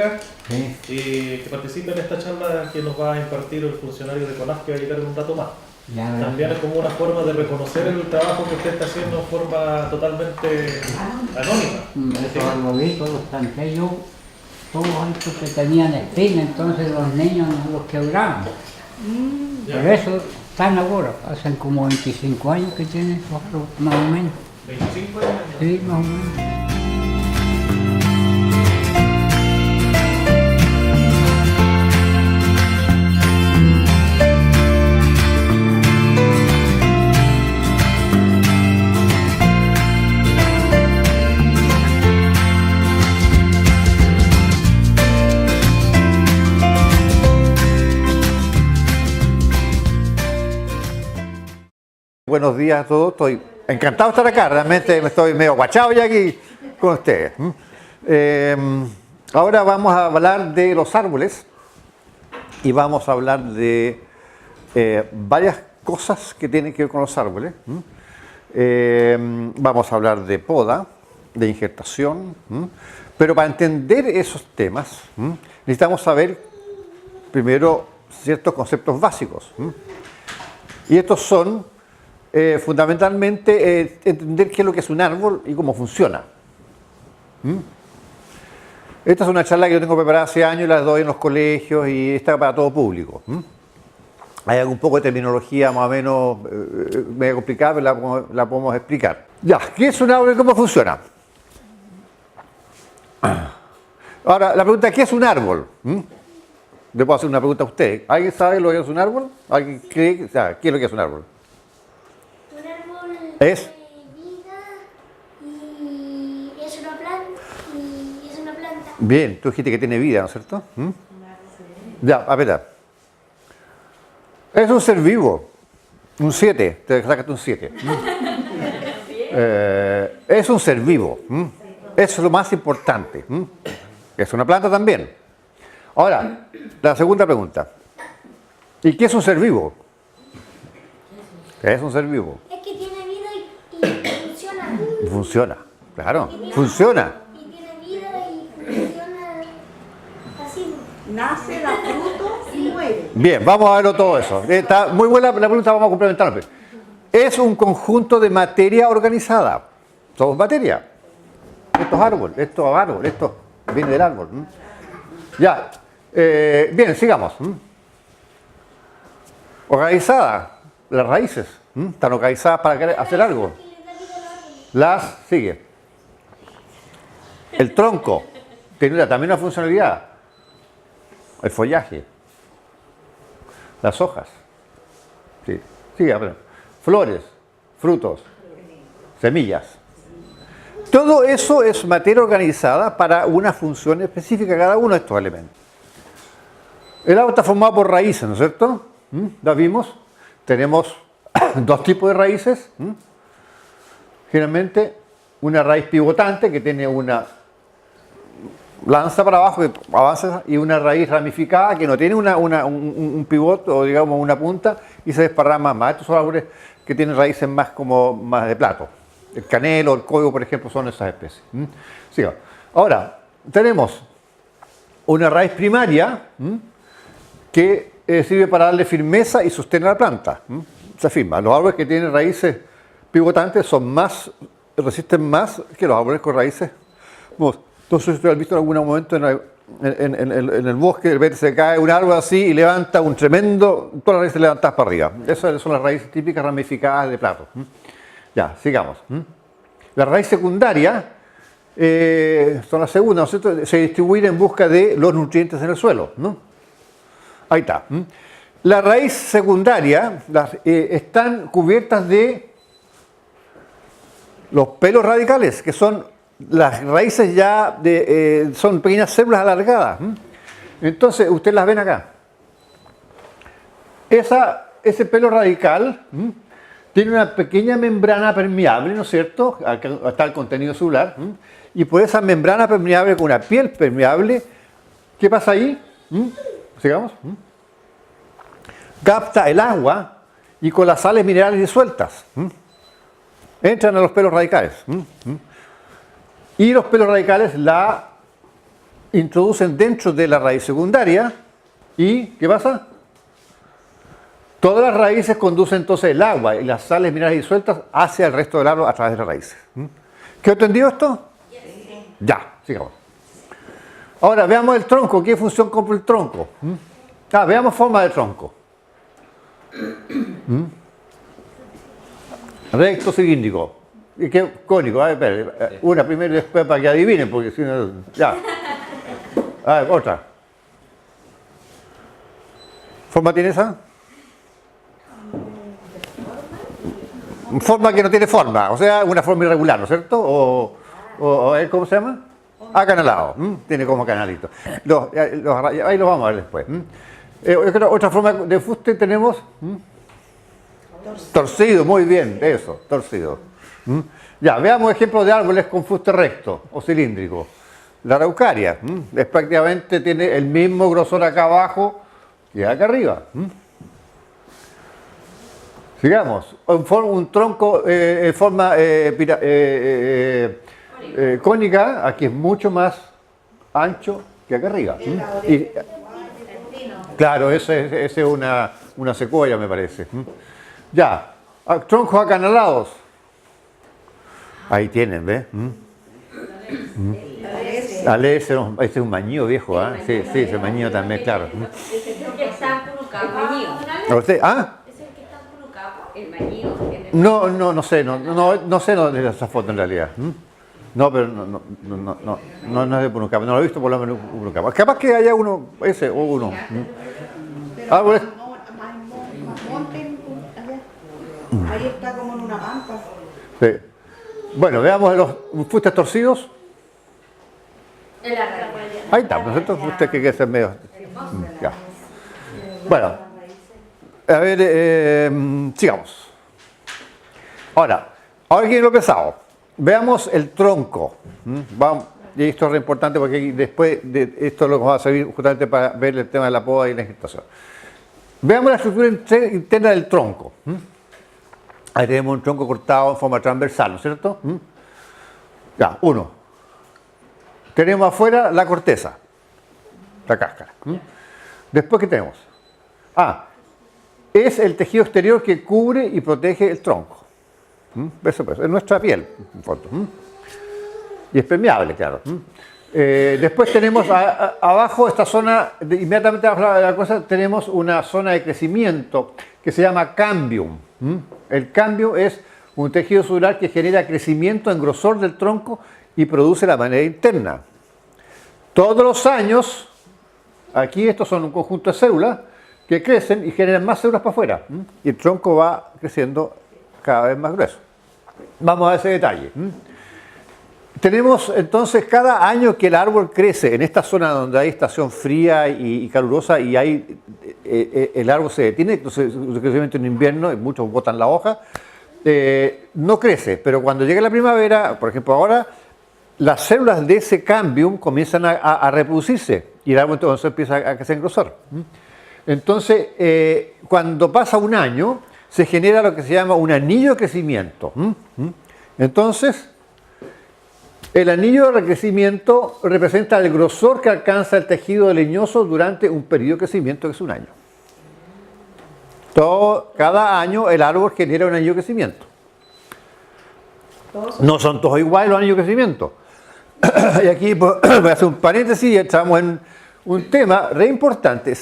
acá Sí. que participe en esta charla que nos va a impartir el funcionario de CONAF que va a llegar en un rato más. Ya, También es como una forma de reconocer el trabajo que usted está haciendo en forma totalmente anónima. Esos arbolitos, los planté yo, todos estos que tenían espina, entonces los niños no los quebraban. Ya. Por eso están ahora, hacen como 25 años que tienen esos árboles, más o menos. 25 años. Sí, más o menos. Buenos días a todos, estoy encantado de estar acá, realmente me estoy medio guachado ya aquí con ustedes. Ahora vamos a hablar de los árboles y vamos a hablar de varias cosas que tienen que ver con los árboles. Vamos a hablar de poda, de injertación, pero para entender esos temas necesitamos saber primero ciertos conceptos básicos. Y estos son fundamentalmente entender qué es lo que es un árbol y cómo funciona. Esta es una charla que yo tengo preparada hace años, la doy en los colegios y está para todo público. Hay un poco de terminología más o menos medio complicada, pero la podemos explicar. Ya, ¿qué es un árbol y cómo funciona? Ahora, la pregunta, ¿qué es un árbol? Le puedo hacer una pregunta a usted. ¿Alguien sabe lo que es un árbol? ¿Alguien cree que sabe qué es lo que es un árbol? Es vida y es una planta. Bien, tú dijiste que tiene vida, ¿no es cierto? Ya, a ver. Es un ser vivo. Un 7, te sacaste un 7. Es un ser vivo. Eso es lo más importante. Es una planta también. Ahora, la segunda pregunta. ¿Y qué es un ser vivo? ¿Qué es un ser vivo? Es que tiene vida y funciona. Funciona, claro, funciona. Y tiene vida y funciona así. Nace, da fruto y muere. Bien, vamos a verlo todo eso. Está muy buena la pregunta, vamos a complementarla. Es un conjunto de materia organizada. Somos materia. Estos árboles, esto viene del árbol. Ya, bien, sigamos. Organizada, las raíces. Están organizadas para hacer algo. Sigue. El tronco tiene también una funcionalidad. El follaje. Las hojas. Sí. Sigue, flores, frutos, semillas. Todo eso es materia organizada para una función específica, cada uno de estos elementos. El árbol está formado por raíces, ¿no es cierto? ¿La vimos? Tenemos dos tipos de raíces. Generalmente, una raíz pivotante que tiene una lanza para abajo que avanza y una raíz ramificada que no tiene un pivote o digamos una punta y se desparrama más. Estos son árboles que tienen raíces más de plato. El canelo, el coigo, por ejemplo, son esas especies. Sí. Ahora, tenemos una raíz primaria que sirve para darle firmeza y sostener a la planta. Se afirma. Los árboles que tienen raíces pivotantes resisten más que los árboles con raíces. Entonces, ustedes han visto en algún momento en el bosque, de repente se cae un árbol así y levanta un tremendo, todas las raíces levantadas para arriba. Esas son las raíces típicas ramificadas de plato. Ya, sigamos. La raíz secundaria son las segundas, ¿no es cierto? Se distribuyen en busca de los nutrientes en el suelo, ¿no? Ahí está. La raíz secundaria están cubiertas de los pelos radicales, que son las raíces ya son pequeñas células alargadas. Entonces, ustedes las ven acá. Ese pelo radical tiene una pequeña membrana permeable, ¿no es cierto? Acá está el contenido celular. Y por esa membrana permeable, con una piel permeable, ¿qué pasa ahí? Sigamos. Capta el agua y con las sales minerales disueltas entran a los pelos radicales. Y los pelos radicales la introducen dentro de la raíz secundaria y ¿qué pasa? Todas las raíces conducen entonces el agua y las sales minerales disueltas hacia el resto del árbol a través de las raíces. ¿Quedó entendido esto? Ya, sigamos. Ahora veamos el tronco. ¿Qué función cumple el tronco? Veamos forma del tronco. Recto, cilíndrico. ¿Y qué? Cónico. A ver, espera, una primero y después para que adivinen, porque si no. Ya. A ver, otra. ¿Forma tiene esa? Forma que no tiene forma, o sea, una forma irregular, ¿no es cierto? O ¿cómo se llama? Acanalado. Tiene como canalito. Ahí lo vamos a ver después. Otra forma de fuste tenemos. Torcido, muy bien, eso, torcido. Ya, veamos ejemplos de árboles con fuste recto o cilíndrico. La araucaria, es prácticamente tiene el mismo grosor acá abajo que acá arriba. Sigamos, un tronco en forma cónica, aquí es mucho más ancho que acá arriba. Claro, ese es una secuoya, me parece. Ya, troncos acanalados. Ahí tienen, ¿ves? Ese es un mañío viejo, ¿ah? Sí, ese mañío también, claro. El mañío. No sé, no sé de esa foto en realidad. No, pero no es de Punucapa, no lo he visto por lo menos Punucapa. Capaz que haya uno, ese o uno. Árboles. Ahí está como en una pampa. Sí. Bueno, veamos los fustes torcidos. Ahí está, ¿no es cierto? Fustes que es medio. Ya. Bueno, a ver, sigamos. Ahora viene lo pesado. Veamos el tronco. Vamos, y esto es re importante porque después de esto lo va a servir justamente para ver el tema de la poda y la ingestación. Veamos la estructura interna del tronco. Ahí tenemos un tronco cortado en forma transversal, ¿no es cierto? Ya, uno. Tenemos afuera la corteza, la cáscara. Después, ¿qué tenemos? Es el tejido exterior que cubre y protege el tronco. Eso es nuestra piel, en fondo. Y es permeable, claro. Después tenemos abajo esta zona, inmediatamente abajo de la cosa, tenemos una zona de crecimiento que se llama cambium. El cambium es un tejido celular que genera crecimiento en grosor del tronco y produce la manera interna. Todos los años, aquí estos son un conjunto de células que crecen y generan más células para afuera. Y el tronco va creciendo cada vez más grueso. Vamos a ese detalle. Tenemos entonces cada año que el árbol crece en esta zona donde hay estación fría y calurosa y el árbol se detiene, entonces el crecimiento en invierno y muchos botan la hoja, no crece, pero cuando llega la primavera, por ejemplo ahora, las células de ese cambium comienzan a reproducirse y el árbol entonces empieza a crecer en grosor. Entonces, cuando pasa un año, se genera lo que se llama un anillo de crecimiento. Entonces, el anillo de crecimiento representa el grosor que alcanza el tejido leñoso durante un periodo de crecimiento que es un año. Cada año el árbol genera un anillo de crecimiento. No son todos iguales los anillos de crecimiento. Y aquí voy a hacer un paréntesis y entramos en un tema re importante.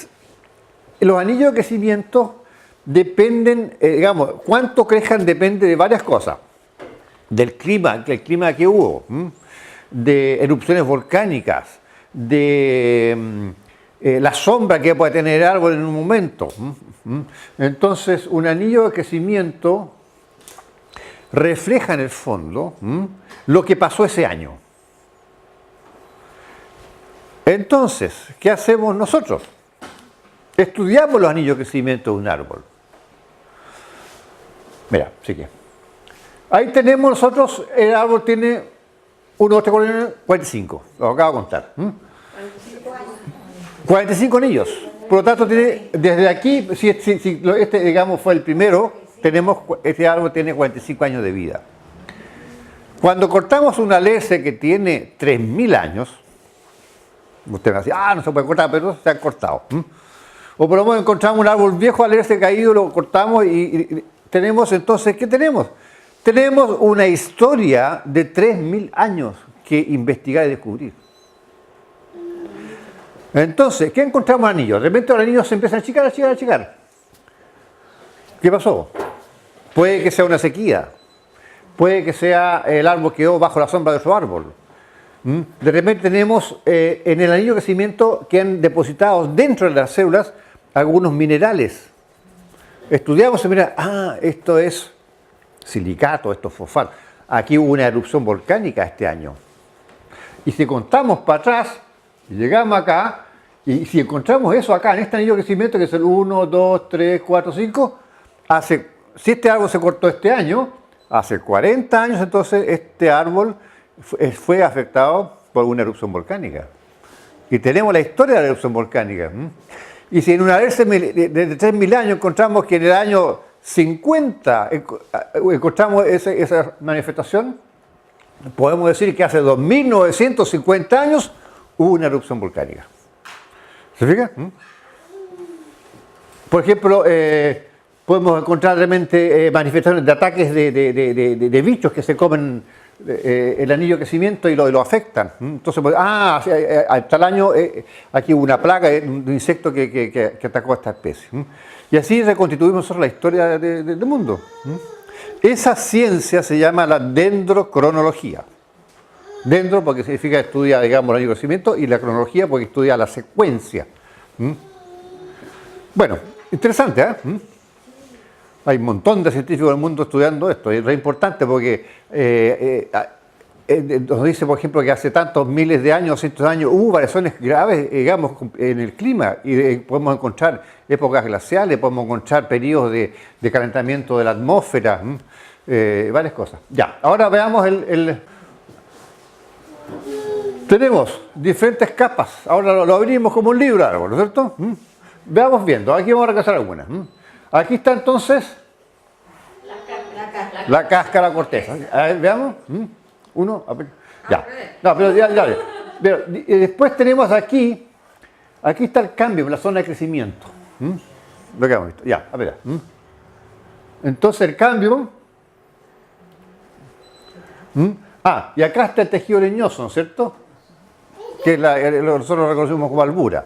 Los anillos de crecimiento dependen, digamos, cuánto crezcan depende de varias cosas. Del clima que hubo, de erupciones volcánicas, de la sombra que puede tener el árbol en un momento. Entonces, un anillo de crecimiento refleja en el fondo lo que pasó ese año. Entonces, ¿qué hacemos nosotros? Estudiamos los anillos de crecimiento de un árbol. Mira, sigue. Ahí tenemos nosotros, el árbol tiene 1, 2, 3, 4, 45, lo acabo de contar. 45 anillos. Por lo tanto, tiene, desde aquí, si este digamos fue el primero, este árbol tiene 45 años de vida. Cuando cortamos una lese que tiene 3000 años, Usted me decía, no se puede cortar, pero se han cortado. O por lo menos encontramos un árbol viejo al haberse caído, lo cortamos y tenemos entonces, ¿qué tenemos? Tenemos una historia de 3000 años que investigar y descubrir. Entonces, ¿qué encontramos en anillos? De repente los anillos se empiezan a achicar. ¿Qué pasó? Puede que sea una sequía. Puede que sea el árbol que quedó bajo la sombra de otro árbol. De repente tenemos en el anillo de crecimiento que han depositado dentro de las células algunos minerales. Estudiamos y mira, esto es silicato, esto es fosfato. Aquí hubo una erupción volcánica este año. Y si contamos para atrás, llegamos acá, y si encontramos eso acá, en este anillo de crecimiento, que es el 1, 2, 3, 4, 5, si este árbol se cortó este año, hace 40 años entonces este árbol fue afectado por una erupción volcánica. Y tenemos la historia de la erupción volcánica. Y si en una vez de 3.000 años encontramos que en el año 50 encontramos esa manifestación, podemos decir que hace 2.950 años hubo una erupción volcánica. ¿Se fija? Por ejemplo, podemos encontrar realmente manifestaciones de ataques de bichos que se comen el anillo de crecimiento y lo afectan. Entonces, hasta el año aquí hubo una plaga de un insecto que atacó a esta especie. Y así reconstituimos nosotros la historia del mundo. Esa ciencia se llama la dendrocronología. Dendro porque significa estudia, digamos, el anillo de crecimiento, y la cronología porque estudia la secuencia. Bueno, interesante, ¿eh? Hay un montón de científicos del mundo estudiando esto, es re importante porque nos dice, por ejemplo, que hace tantos miles de años, cientos de años, hubo variaciones graves, digamos, en el clima, y podemos encontrar épocas glaciales, podemos encontrar periodos de calentamiento de la atmósfera, varias cosas. Ya, ahora veamos tenemos diferentes capas, ahora lo abrimos como un libro árbol, ¿no es cierto? Veamos viendo, aquí vamos a repasar algunas. Aquí está entonces la cáscara, la corteza. A ver, veamos. Uno, ya. No, pero ya. Pero, y después tenemos aquí está el cambio, la zona de crecimiento. Lo que hemos visto. Ya, a ver. Entonces el cambio. Y acá está el tejido leñoso, ¿no es cierto? Que nosotros lo reconocemos como albura.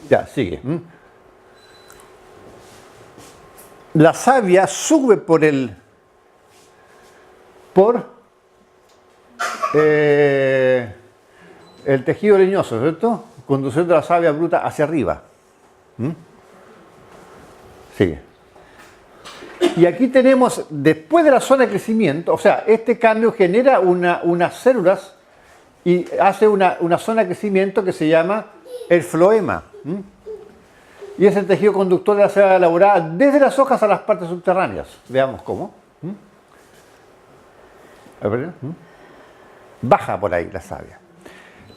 Ya, sigue. La savia sube por el tejido leñoso, ¿cierto? Conduciendo la savia bruta hacia arriba. Sigue. Y aquí tenemos, después de la zona de crecimiento, o sea, este cambio genera unas células y hace una zona de crecimiento que se llama el floema. Y es el tejido conductor de la savia elaborada desde las hojas a las partes subterráneas. Veamos cómo. A ver. Baja por ahí la savia.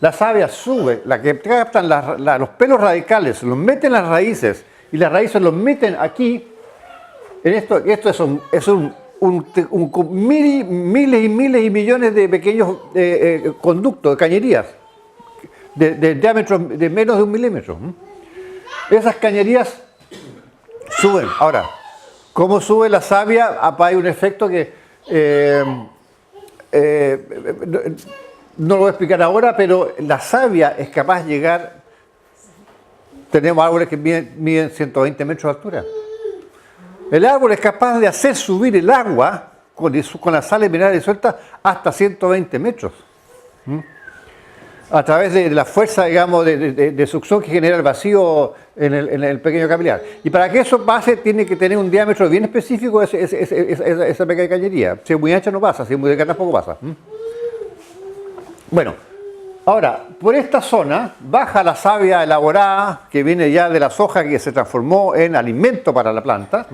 La savia sube, la que captan los pelos radicales, los meten en las raíces, y las raíces los meten aquí. En esto es miles y miles y millones de pequeños conductos, de cañerías, de diámetro de menos de 1 milímetro. Esas cañerías suben. Ahora, ¿cómo sube la savia? Hay un efecto que no lo voy a explicar ahora, pero la savia es capaz de llegar. Tenemos árboles que miden 120 metros de altura. El árbol es capaz de hacer subir el agua con las sales minerales sueltas hasta 120 metros. A través de la fuerza, digamos, de succión que genera el vacío en el pequeño capilar. Y para que eso pase, tiene que tener un diámetro bien específico esa pequeña cañería. Si es muy ancha no pasa, si es muy delgada tampoco pasa. Bueno, ahora, por esta zona baja la savia elaborada, que viene ya de la soja que se transformó en alimento para la planta.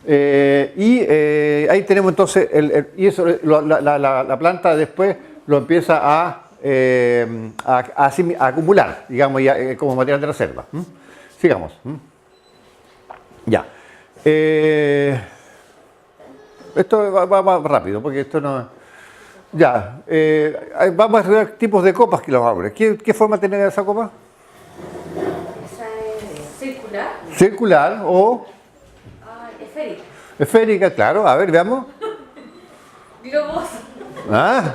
Ahí tenemos entonces, la planta después lo empieza a acumular, digamos, ya, como material de reserva. Sigamos. Ya. Esto va rápido, porque esto no... Ya, vamos a estudiar tipos de copas que los árboles. ¿Qué forma tiene esa copa? Esa es circular. Circular o Esférica. esférica, claro. A ver, veamos. Globos. ¿Ah?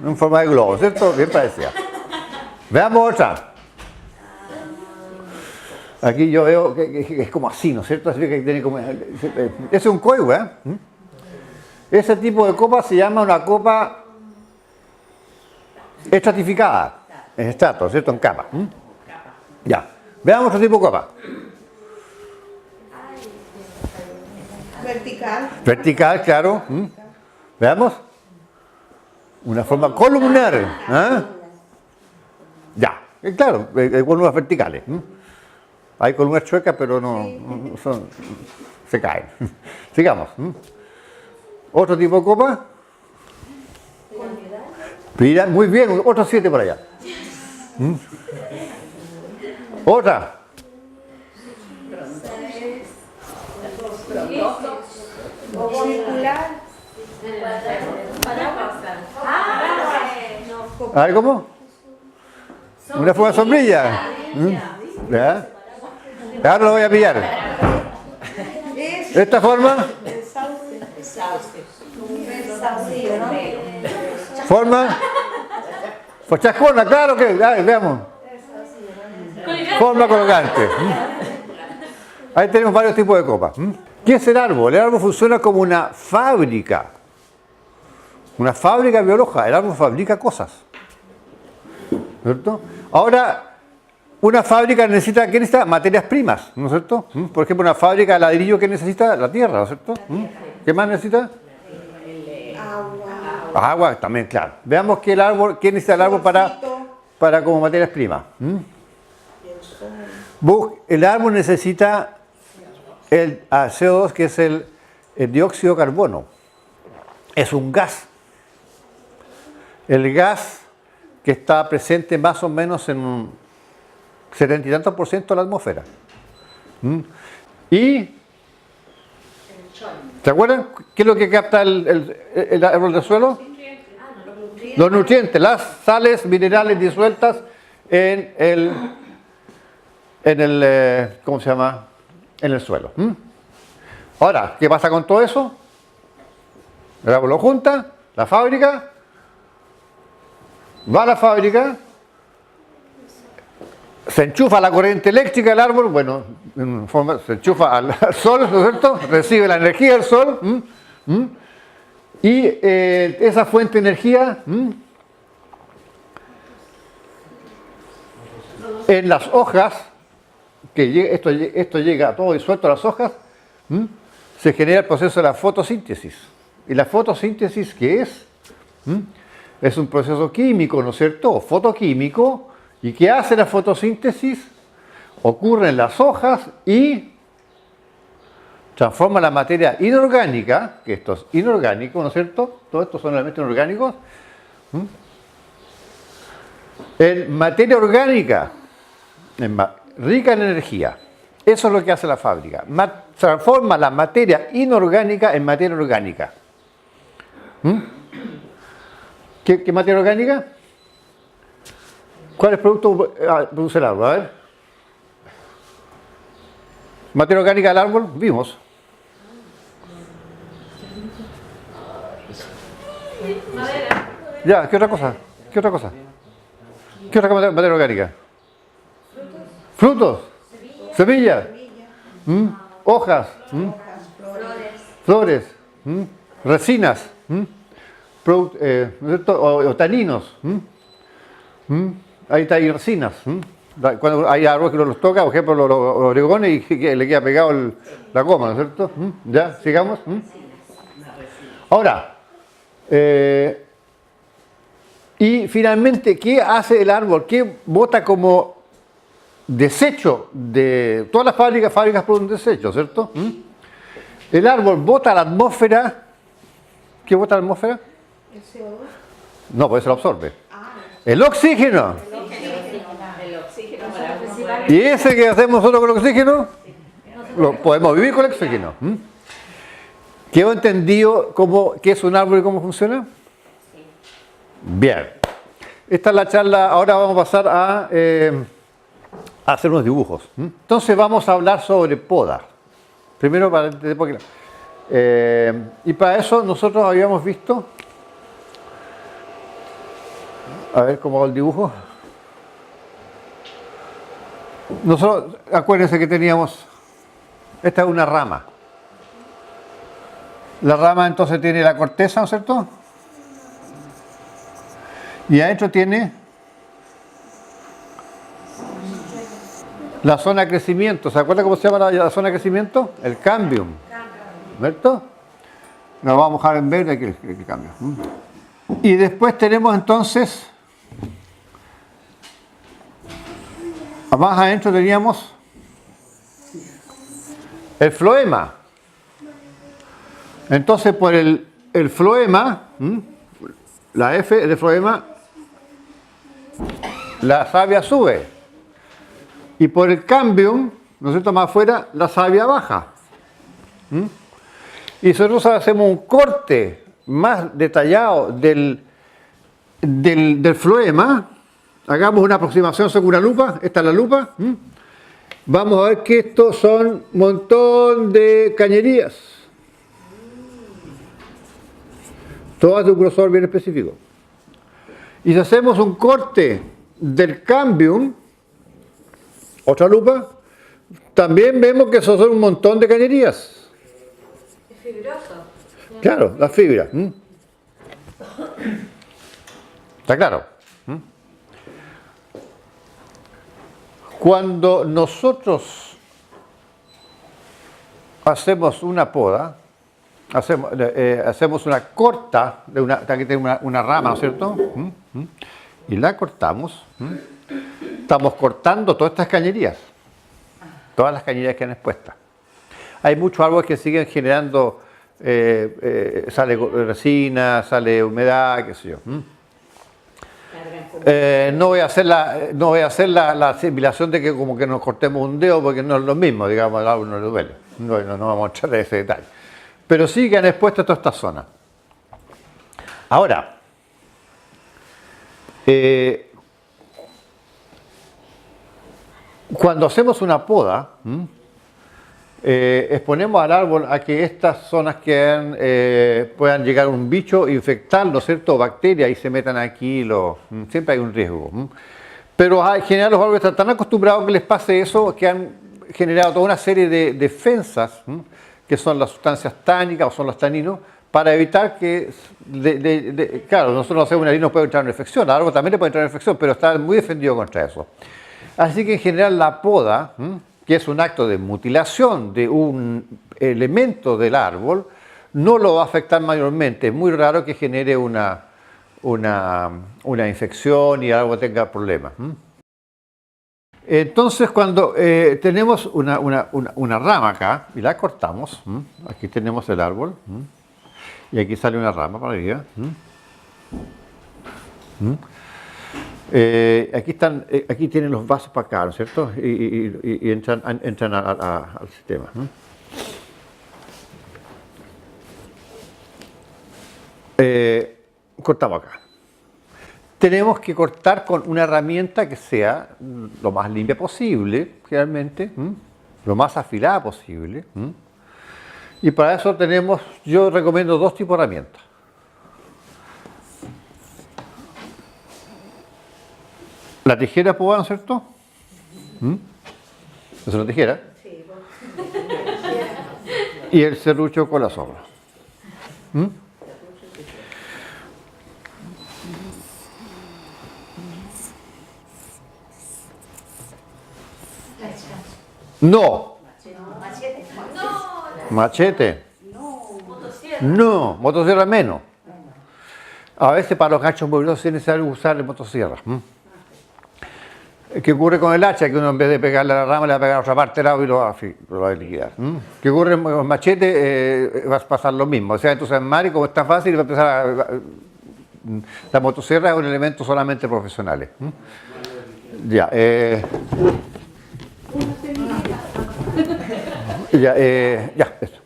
En forma de globo, ¿cierto? Bien parecida. Veamos otra. Aquí yo veo que es como así, ¿no es cierto? Así que tiene como, ese es un coihue, ¿eh? Ese tipo de copa se llama una copa estratificada, en estrato, ¿cierto? En capa. Ya. Veamos otro tipo de copa. Vertical. Vertical, claro. Veamos. Una forma columnar. ¿Ah? Ya, claro, columnas verticales. Hay columnas chuecas, pero no son, se caen. Sigamos. Otro tipo de copa. Pirámide, muy bien, otros 7 por allá. Otra. Circular. A ver, ¿cómo? Una forma de sombrilla. ¿Ya? Ahora lo voy a pillar. Esta forma. Forma. Pues chascona, claro que. A ver, veamos. Forma colgante. Ahí tenemos varios tipos de copas. ¿Qué es el árbol? El árbol funciona como una fábrica. Una fábrica biológica. El árbol fabrica cosas. ¿Cierto? Ahora, una fábrica necesita, ¿qué necesita? Materias primas, ¿no es cierto? Por ejemplo, una fábrica de ladrillo, ¿qué necesita? La tierra, ¿no es cierto? ¿Qué más necesita? Agua. Agua, también, claro. Veamos qué necesita el árbol para como materias primas. El árbol necesita el CO2, que es el dióxido de carbono. Es un gas. El gas que está presente más o menos en un 70 y tantos % de la atmósfera. Y, ¿se acuerdan qué es lo que capta el árbol del suelo? Los nutrientes, las sales minerales disueltas en el ¿cómo se llama? En el suelo. Ahora, ¿qué pasa con todo eso? El árbol lo junta, la fábrica, va a la fábrica, se enchufa la corriente eléctrica del árbol, bueno, se enchufa al sol, ¿no es cierto? Recibe la energía del sol, y esa fuente de energía en las hojas, que esto llega todo disuelto a las hojas, se genera el proceso de la fotosíntesis. ¿Y la fotosíntesis qué es? Es un proceso químico, ¿no es cierto? Fotoquímico. ¿Y qué hace la fotosíntesis? Ocurre en las hojas y transforma la materia inorgánica, que esto es inorgánico, ¿no es cierto? Todos estos son elementos inorgánicos, en materia orgánica, rica en energía. Eso es lo que hace la fábrica. Transforma la materia inorgánica en materia orgánica. ¿Qué materia orgánica? ¿Cuáles productos produce el árbol? A ver. Materia orgánica del árbol, vimos. Madera. Ya, ¿qué otra cosa? ¿Qué otra cosa? ¿Qué otra materia orgánica? Frutos. Semillas. Hojas. Flores. Resinas. O taninos. Ahí está, hay resinas. Cuando hay árboles que los toca, por ejemplo, los oregones, y le queda pegado la goma, ¿no es cierto? Ya, sigamos. Ahora, y finalmente, ¿qué hace el árbol? ¿Qué bota como desecho de todas las fábricas producen desecho, ¿cierto? El árbol bota a la atmósfera. ¿Qué bota a la atmósfera? El CO2. No, pues eso lo absorbe. El oxígeno. ¿Y ese que hacemos nosotros con el oxígeno? Podemos vivir con el oxígeno. ¿Quedó entendido qué es un árbol y cómo funciona? Bien. Esta es la charla. Ahora vamos a pasar a hacer unos dibujos. Entonces vamos a hablar sobre poda. Primero para porque, y para eso nosotros habíamos visto. A ver cómo va el dibujo. Nosotros, acuérdense que teníamos. Esta es una rama. La rama entonces tiene la corteza, ¿no es cierto? Y adentro tiene la zona de crecimiento. ¿Se acuerda cómo se llama la zona de crecimiento? El cambium. ¿Cierto? Nos vamos a mojar en verde aquí el cambio. Y después tenemos entonces, más adentro teníamos el floema. Entonces por el floema, la F del floema, la savia sube. Y por el cambium, ¿no es cierto?, más afuera, la savia baja. Y nosotros hacemos un corte más detallado del floema. Hagamos una aproximación con una lupa. Esta es la lupa. Vamos a ver que estos son un montón de cañerías. Todas de un grosor bien específico. Y si hacemos un corte del cambium, otra lupa, también vemos que esos son un montón de cañerías. Es fibroso. Claro, la fibra. ¿Está claro? Cuando nosotros hacemos una poda, hacemos una corta, aquí tengo una rama, ¿no es cierto? Y la cortamos. Estamos cortando todas estas cañerías. Todas las cañerías que han expuestas. Hay muchos árboles que siguen generando, sale resina, sale humedad, qué sé yo. No voy a hacer la asimilación de que como que nos cortemos un dedo porque no es lo mismo, digamos, al árbol no le duele. No vamos a entrar en ese detalle. Pero sí que han expuesto toda esta zona. Ahora, cuando hacemos una poda, exponemos al árbol a que estas zonas puedan llegar un bicho e infectar, ¿no es cierto?, bacterias y se metan aquí, siempre hay un riesgo. Pero en general los árboles están tan acostumbrados a que les pase eso que han generado toda una serie de defensas, que son las sustancias tánicas o son los taninos, para evitar que, claro, nosotros hacemos una no puede entrar una infección, al árbol también le puede entrar una infección, pero está muy defendido contra eso. Así que en general la poda, que es un acto de mutilación de un elemento del árbol, no lo va a afectar mayormente. Es muy raro que genere una infección y el árbol tenga problemas. Entonces, cuando tenemos una rama acá y la cortamos, aquí tenemos el árbol, y aquí sale una rama para arriba. Aquí tienen los vasos para acá, ¿no es cierto? Y entran al sistema. Cortamos acá. Tenemos que cortar con una herramienta que sea lo más limpia posible, realmente, lo más afilada posible. Y para eso yo recomiendo dos tipos de herramientas. La tijera poda, ¿no es cierto? Es una tijera. Y el serrucho con la soga. No. Machete. No. Motosierra menos. A veces para los ganchos movibles es necesario usar el motosierra. ¿Qué ocurre con el hacha? Que uno en vez de pegarle a la rama le va a pegar a otra parte del lado y lo va a liquidar. ¿Qué ocurre con el machete? Va a pasar lo mismo. O sea, entonces en Mari, como es tan fácil, va a empezar la motosierra es un elemento solamente profesionales. Ya, eso.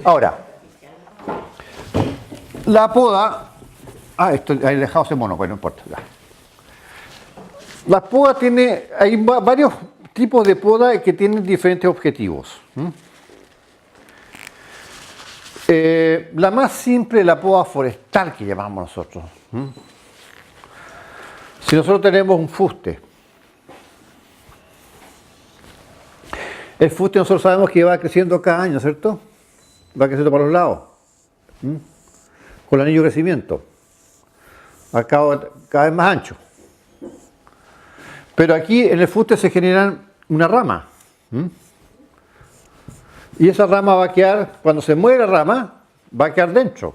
Ahora, la poda esto he dejado ese mono, pues no importa. Ya. La poda hay varios tipos de poda que tienen diferentes objetivos. La más simple es la poda forestal que llamamos nosotros. Si nosotros tenemos un fuste, el fuste nosotros sabemos que va creciendo cada año, ¿cierto? Va creciendo por los lados, con el anillo de crecimiento, cada vez más ancho. Pero aquí en el fuste se generan una rama. Y esa rama va a quedar, cuando se mueve la rama, va a quedar dentro.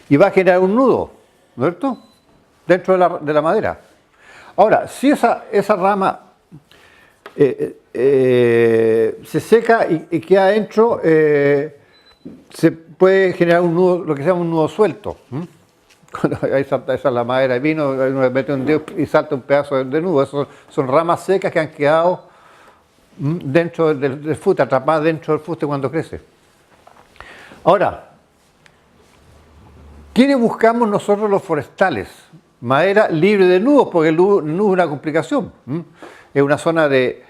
Y va a generar un nudo, ¿cierto? Dentro de la madera. Ahora, si esa rama se seca y queda dentro, se puede generar un nudo, lo que se llama un nudo suelto. Cuando esa es la madera de vino, uno mete un dedo y salta un pedazo de nudo. Esas son ramas secas que han quedado dentro del fuste, atrapadas dentro del fuste cuando crece. Ahora, ¿quiénes buscamos nosotros los forestales? Madera libre de nudos, porque el nudo es una complicación. Es una zona de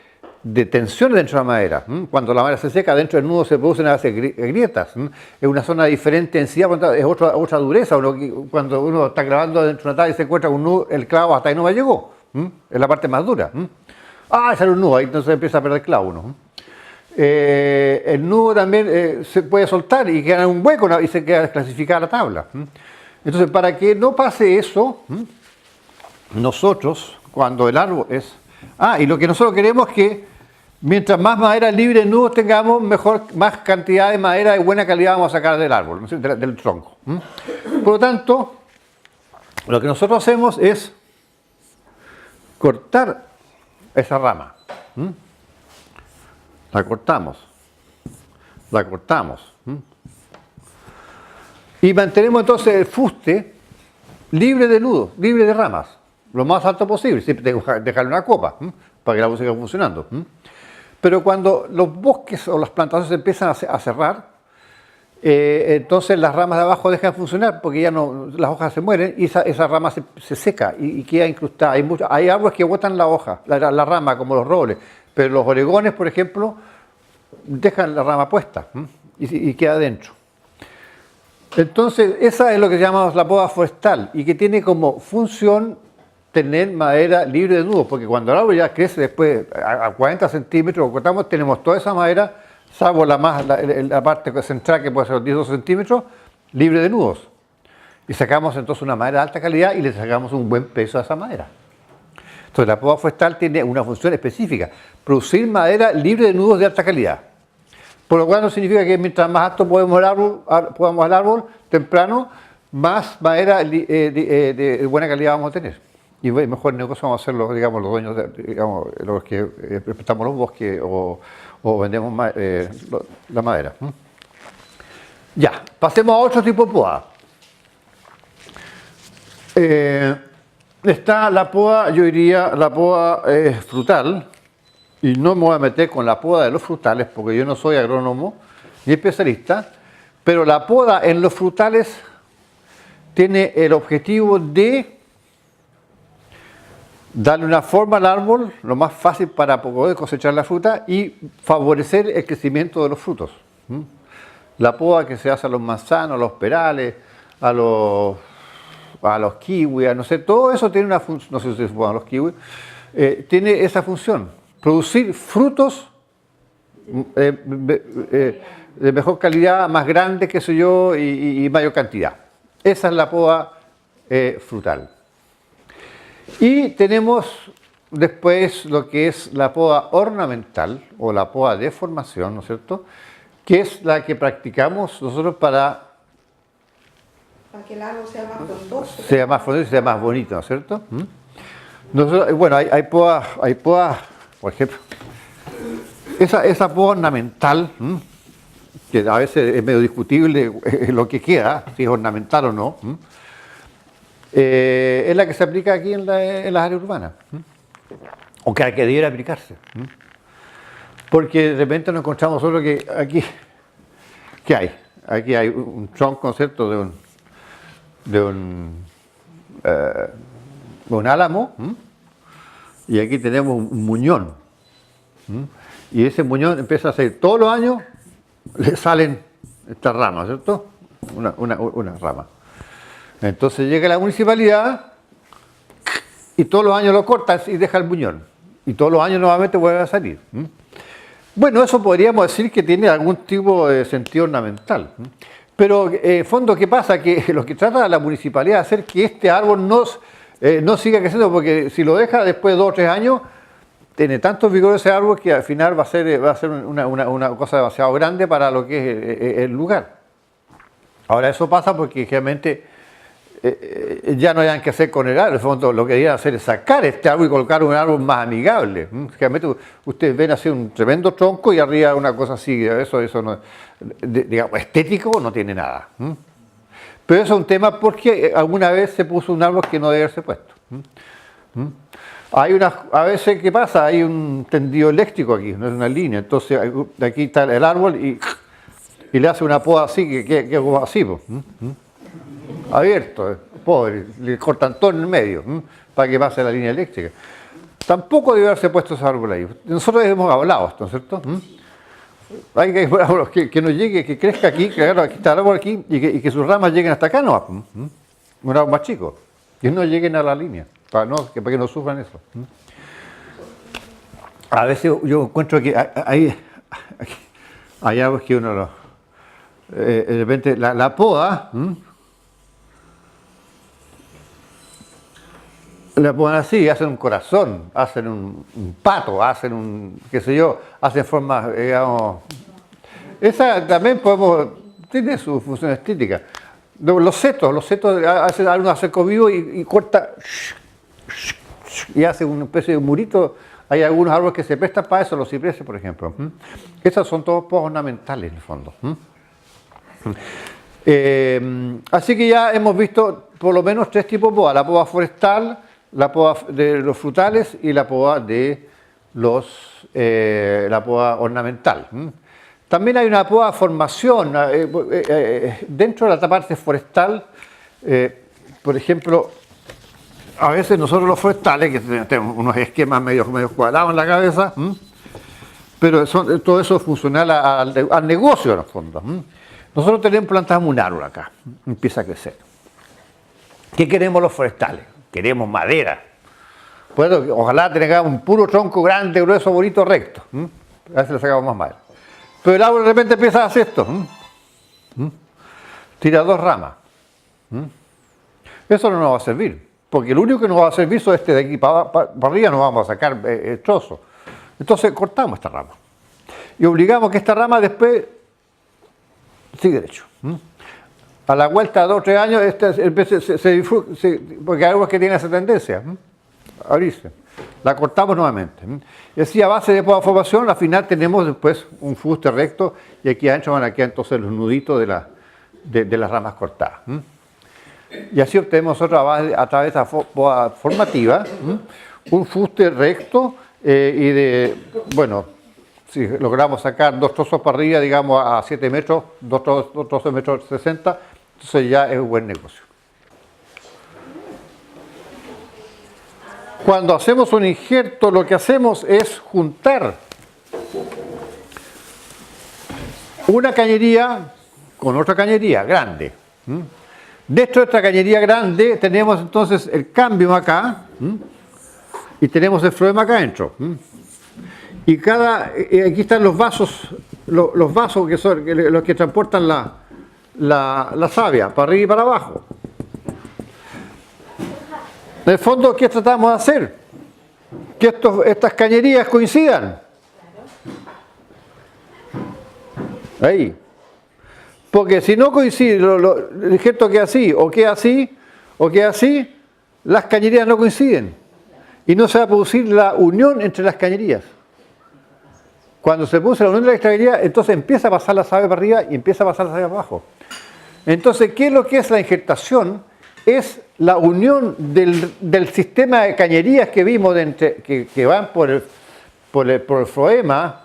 tensión dentro de la madera. Cuando la madera se seca, dentro del nudo se producen a veces grietas. Es una zona de diferente densidad, es otra dureza. Cuando uno está clavando dentro de una tabla y se encuentra un nudo, el clavo hasta ahí no llegó. Es la parte más dura. Sale un nudo, ahí entonces empieza a perder clavo uno. El nudo también se puede soltar y queda en un hueco y se queda desclasificada la tabla. Entonces, para que no pase eso, nosotros, cuando el árbol es... y lo que nosotros queremos es que mientras más madera libre de nudos tengamos, más cantidad de madera de buena calidad vamos a sacar del árbol, del tronco. Por lo tanto, lo que nosotros hacemos es cortar esa rama. La cortamos. Y mantenemos entonces el fuste libre de nudos, libre de ramas, lo más alto posible, siempre dejarle una copa para que la siga funcionando. Pero cuando los bosques o las plantaciones empiezan a cerrar, entonces las ramas de abajo dejan de funcionar porque ya no, las hojas se mueren y esa rama se seca y queda incrustada. Hay árboles que botan la hoja, la rama, como los robles, pero los oregones, por ejemplo, dejan la rama puesta y queda dentro. Entonces, esa es lo que llamamos la poda forestal y que tiene como función tener madera libre de nudos, porque cuando el árbol ya crece después a 40 centímetros, lo cortamos, tenemos toda esa madera, salvo la parte central que puede ser 10 o 12 centímetros, libre de nudos. Y sacamos entonces una madera de alta calidad y le sacamos un buen peso a esa madera. Entonces, la poda forestal tiene una función específica, producir madera libre de nudos de alta calidad. Por lo cual no significa que mientras más alto podamos el árbol temprano, más madera de buena calidad vamos a tener. Y mejor negocio vamos a hacer los dueños, los que prestamos los bosques o vendemos la madera. Ya, pasemos a otro tipo de poda. Está la poda, yo diría, la poda frutal. Y no me voy a meter con la poda de los frutales, porque yo no soy agrónomo ni especialista, pero la poda en los frutales tiene el objetivo de darle una forma al árbol, lo más fácil para poder cosechar la fruta y favorecer el crecimiento de los frutos. La poda que se hace a los manzanos, a los perales, a los kiwis, no sé, todo eso tiene una función, no sé si se podan los kiwis, tiene esa función. Producir frutos de mejor calidad, más grandes, qué sé yo, y mayor cantidad. Esa es la poda frutal. Y tenemos después lo que es la poda ornamental o la poda de formación, ¿no es cierto? Que es la que practicamos nosotros para que el árbol sea más frondoso. Sea más frondoso y sea más bonito, ¿no es cierto? Nosotros, bueno, hay podas, por ejemplo, esa poda ornamental, que a veces es medio discutible lo que queda, si es ornamental o no, es la que se aplica aquí en las áreas urbanas, o que debiera aplicarse. Porque de repente nos encontramos solo que aquí, ¿qué hay? Aquí hay un tronco, ¿cierto?, de un un álamo, y aquí tenemos un muñón. Y ese muñón empieza a salir todos los años, le salen estas ramas, ¿cierto? Una rama. Entonces llega la municipalidad y todos los años lo corta y deja el muñón. Y todos los años nuevamente vuelve a salir. Bueno, eso podríamos decir que tiene algún tipo de sentido ornamental. Pero en fondo, ¿qué pasa? Que lo que trata la municipalidad es hacer que este árbol no siga creciendo, porque si lo deja después de 2 o 3 años, tiene tanto vigor ese árbol que al final va a ser una cosa demasiado grande para lo que es el lugar. Ahora, eso pasa porque realmente ya no hayan que hacer con el árbol. En el fondo, lo que deberían hacer es sacar este árbol y colocar un árbol más amigable. Realmente ustedes ven así un tremendo tronco y arriba una cosa así. Eso no, digamos, estético no tiene nada. Pero eso es un tema porque alguna vez se puso un árbol que no debe haberse puesto. A veces, ¿qué pasa? Hay un tendido eléctrico aquí, no es una línea. Entonces, aquí está el árbol y le hace una poda así, que como así, abierto, pobre, le cortan todo en el medio para que pase la línea eléctrica. Tampoco debe haberse puesto ese árbol ahí. Nosotros hemos hablado esto, ¿no es cierto? Hay que no llegue, que crezca aquí, claro, aquí está el árbol aquí y que sus ramas lleguen hasta acá, no, un árbol más chico, que no lleguen a la línea. Para que no sufran eso. A veces yo encuentro que hay algo que uno de repente la poda, la podan así, hacen un corazón, hacen un pato, hacen qué sé yo, hacen formas, digamos. Esa también tiene su función estética. Los setos, uno hace vivo y corta y hace una especie de murito. Hay algunos árboles que se prestan para eso, los cipreses, por ejemplo. Esos son todos podas ornamentales, en el fondo. Así que ya hemos visto por lo menos 3 tipos de poda: la poda forestal, la poda de los frutales y la poda la poda ornamental. También hay una poda de formación. Dentro de la parte forestal, por ejemplo, a veces nosotros los forestales, que tenemos unos esquemas medio cuadrados en la cabeza, pero todo eso es funcional al negocio, en el fondo. Nosotros plantamos un árbol acá, empieza a crecer. ¿Qué queremos los forestales? Queremos madera. Bueno, ojalá tengamos un puro tronco grande, grueso, bonito, recto. A veces le sacamos más madera. Pero el árbol de repente empieza a hacer esto. Tira 2 ramas. Eso no nos va a servir. Porque lo único que nos va a servir es de aquí para arriba, nos vamos a sacar el trozo. Entonces cortamos esta rama. Y obligamos que esta rama después siga derecho. A la vuelta de 2 o 3 años, porque hay algo que tiene esa tendencia a abrirse. La cortamos nuevamente. Y así, a base de poda formación, al final tenemos después un fuste recto y aquí adentro van a quedar entonces los nuditos de las ramas cortadas. Y así obtenemos nosotros a través de la poda formativa un fuste recto si logramos sacar 2 trozos para arriba, digamos a 7 metros, 2 trozos de metro 60, entonces ya es un buen negocio. Cuando hacemos un injerto, lo que hacemos es juntar una cañería con otra cañería grande. Dentro de esta cañería grande tenemos entonces el cambio acá y tenemos el florema acá adentro. Y aquí están los vasos que son los que transportan la savia para arriba y para abajo. En el fondo, ¿qué tratamos de hacer? Que estas cañerías coincidan. Ahí. Porque si no coincide, el injerto queda así, o queda así, o queda así, las cañerías no coinciden. Y no se va a producir la unión entre las cañerías. Cuando se produce la unión de las cañerías, entonces empieza a pasar la savia para arriba y empieza a pasar la savia para abajo. Entonces, ¿qué es lo que es la injertación? Es la unión del sistema de cañerías que vimos que van por el floema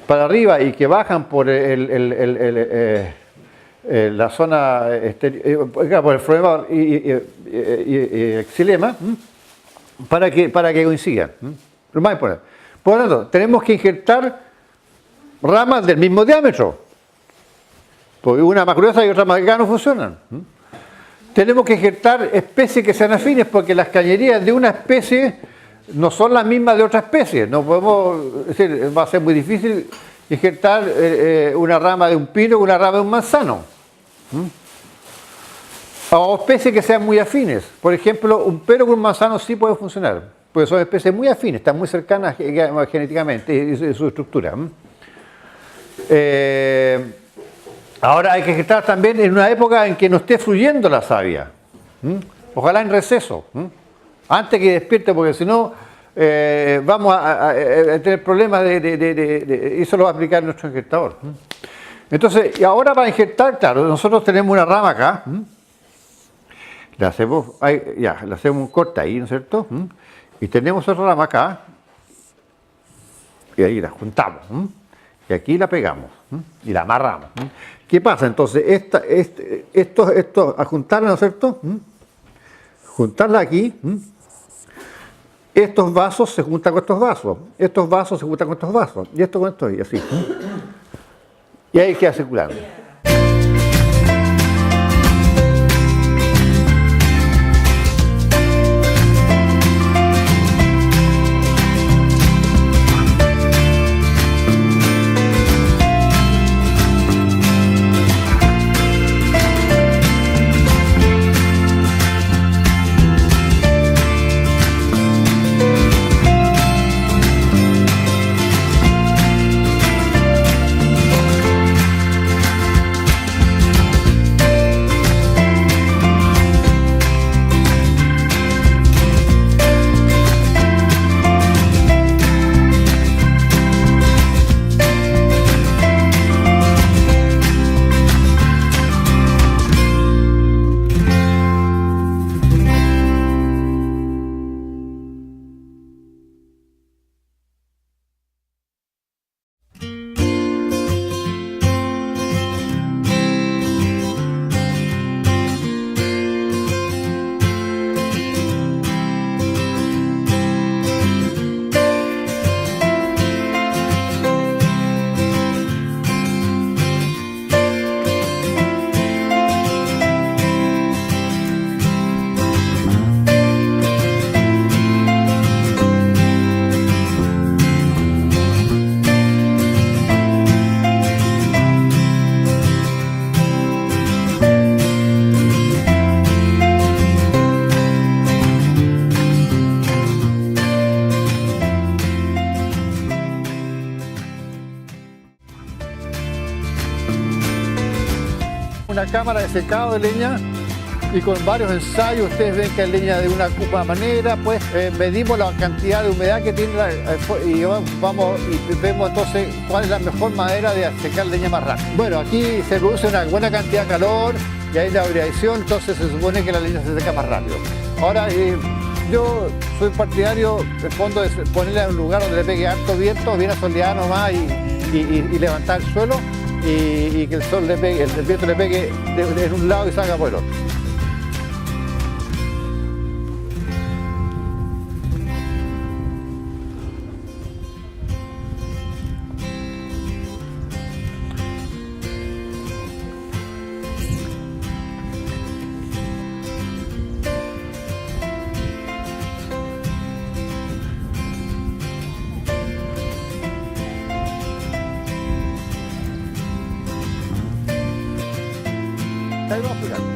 para arriba y que bajan por el la zona por el florema y xilema, para que coincidan. Lo más importante. Por lo tanto, tenemos que injertar ramas del mismo diámetro, porque una más gruesa y otra más delgada no funcionan. Tenemos que injertar especies que sean afines, porque las cañerías de una especie no son las mismas de otra especie. No podemos, es decir, va a ser muy difícil injertar una rama de un pino con una rama de un manzano. O especies que sean muy afines. Por ejemplo, un pino con un manzano sí puede funcionar, porque son especies muy afines, están muy cercanas genéticamente y su estructura. Ahora hay que injertar también en una época en que no esté fluyendo la savia. Ojalá en receso. Antes que despierte, porque si no vamos a tener problemas y eso lo va a aplicar nuestro injertador. Entonces, y ahora para injertar, claro, nosotros tenemos una rama acá. Le hacemos un corte ahí, ¿no es cierto? Y tenemos otra rama acá. Y ahí la juntamos. Y aquí la pegamos. Y la amarramos. ¿Qué pasa? Entonces, esto a juntarla, ¿no es cierto? Juntarla aquí. Estos vasos se juntan con estos vasos. Estos vasos se juntan con estos vasos. Y esto con esto y así. Y ahí queda circulando. Una cámara de secado de leña y con varios ensayos ustedes ven que hay leña de una manera, pues medimos la cantidad de humedad que tiene y vemos entonces cuál es la mejor manera de secar leña más rápido. Bueno, aquí se produce una buena cantidad de calor y hay la aireación, entonces se supone que la leña se seca más rápido. Ahora, yo soy partidario, en fondo, de ponerla en un lugar donde le pegue harto viento, bien asoleado nomás y levantar el suelo. Y que el sol le pegue, el viento le pegue en un lado y salga por el otro. Ahí vamos a explicar.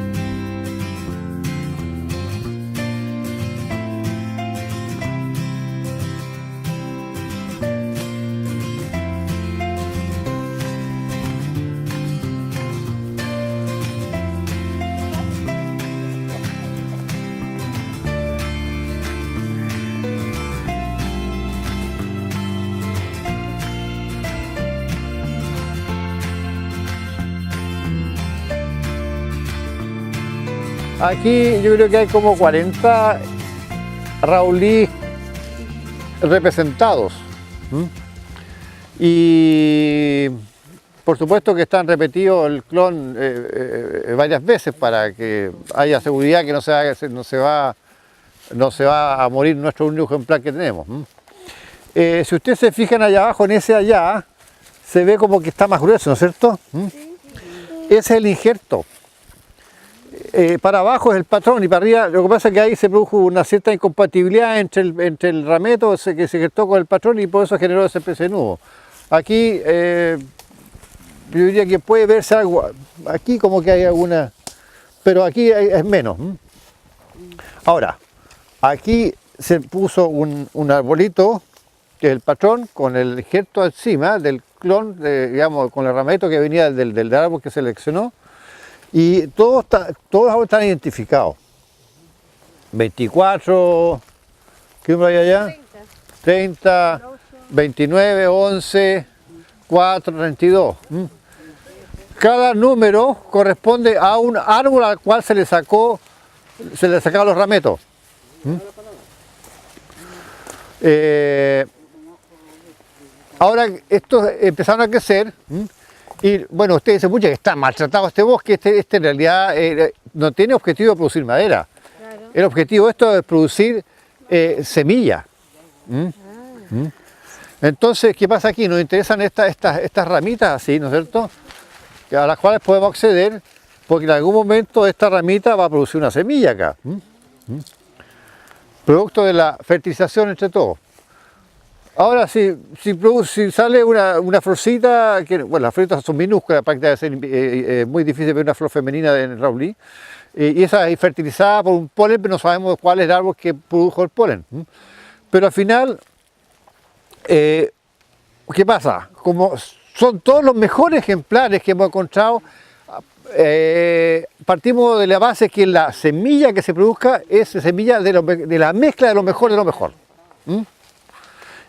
Aquí yo creo que hay como 40 raulí representados. Y por supuesto que están repetidos el clon varias veces para que haya seguridad que no se va a morir nuestro único ejemplar que tenemos. Si ustedes se fijan allá abajo, en ese allá, se ve como que está más grueso, ¿no es cierto? Ese es el injerto. Para abajo es el patrón y para arriba, lo que pasa es que ahí se produjo una cierta incompatibilidad entre el rameto que se injertó con el patrón y por eso generó ese especie de nudo. Aquí yo diría que puede verse algo, aquí como que hay alguna, pero aquí es menos. Ahora, aquí se puso un arbolito, que es el patrón, con el injerto encima del clon, digamos, con el rameto que venía del árbol que seleccionó, y todos los árboles están identificados. 24, ¿qué número hay allá? 30, 29, 11, 4, 32. Cada número corresponde a un árbol al cual se le sacaron los rametos. Ahora estos empezaron a crecer y bueno, ustedes dicen, pucha, que está maltratado este bosque, este en realidad no tiene objetivo de producir madera. Claro. El objetivo de esto es producir semilla. Entonces, ¿qué pasa aquí? Nos interesan estas ramitas así, ¿no es cierto? A las cuales podemos acceder porque en algún momento esta ramita va a producir una semilla acá. Producto de la fertilización entre todos. Ahora, si sale una florcita, bueno, las flores son minúsculas, prácticamente es muy difícil ver una flor femenina en el Raulí, y esa es fertilizada por un polen, pero no sabemos cuál es el árbol que produjo el polen. Pero al final, ¿qué pasa? Como son todos los mejores ejemplares que hemos encontrado, partimos de la base que la semilla que se produzca es semilla de la mezcla de lo mejor de lo mejor.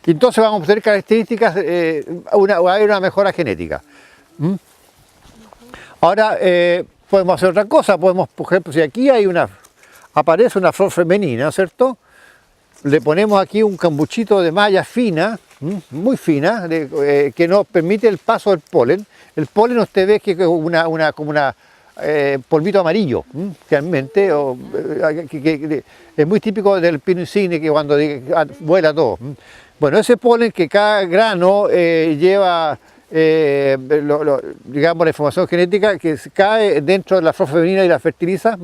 Y entonces vamos a obtener características, hay una mejora genética. Ahora podemos hacer otra cosa, podemos, por ejemplo, si aquí aparece una flor femenina, ¿no es cierto? Le ponemos aquí un cambuchito de malla fina, muy fina, que nos permite el paso del polen. El polen usted ve que es como una polvito amarillo, realmente, que es muy típico del pino insigne, que cuando vuela todo. Bueno, ese polen que cada grano lleva, digamos, la información genética que cae dentro de la flor femenina y la fertiliza.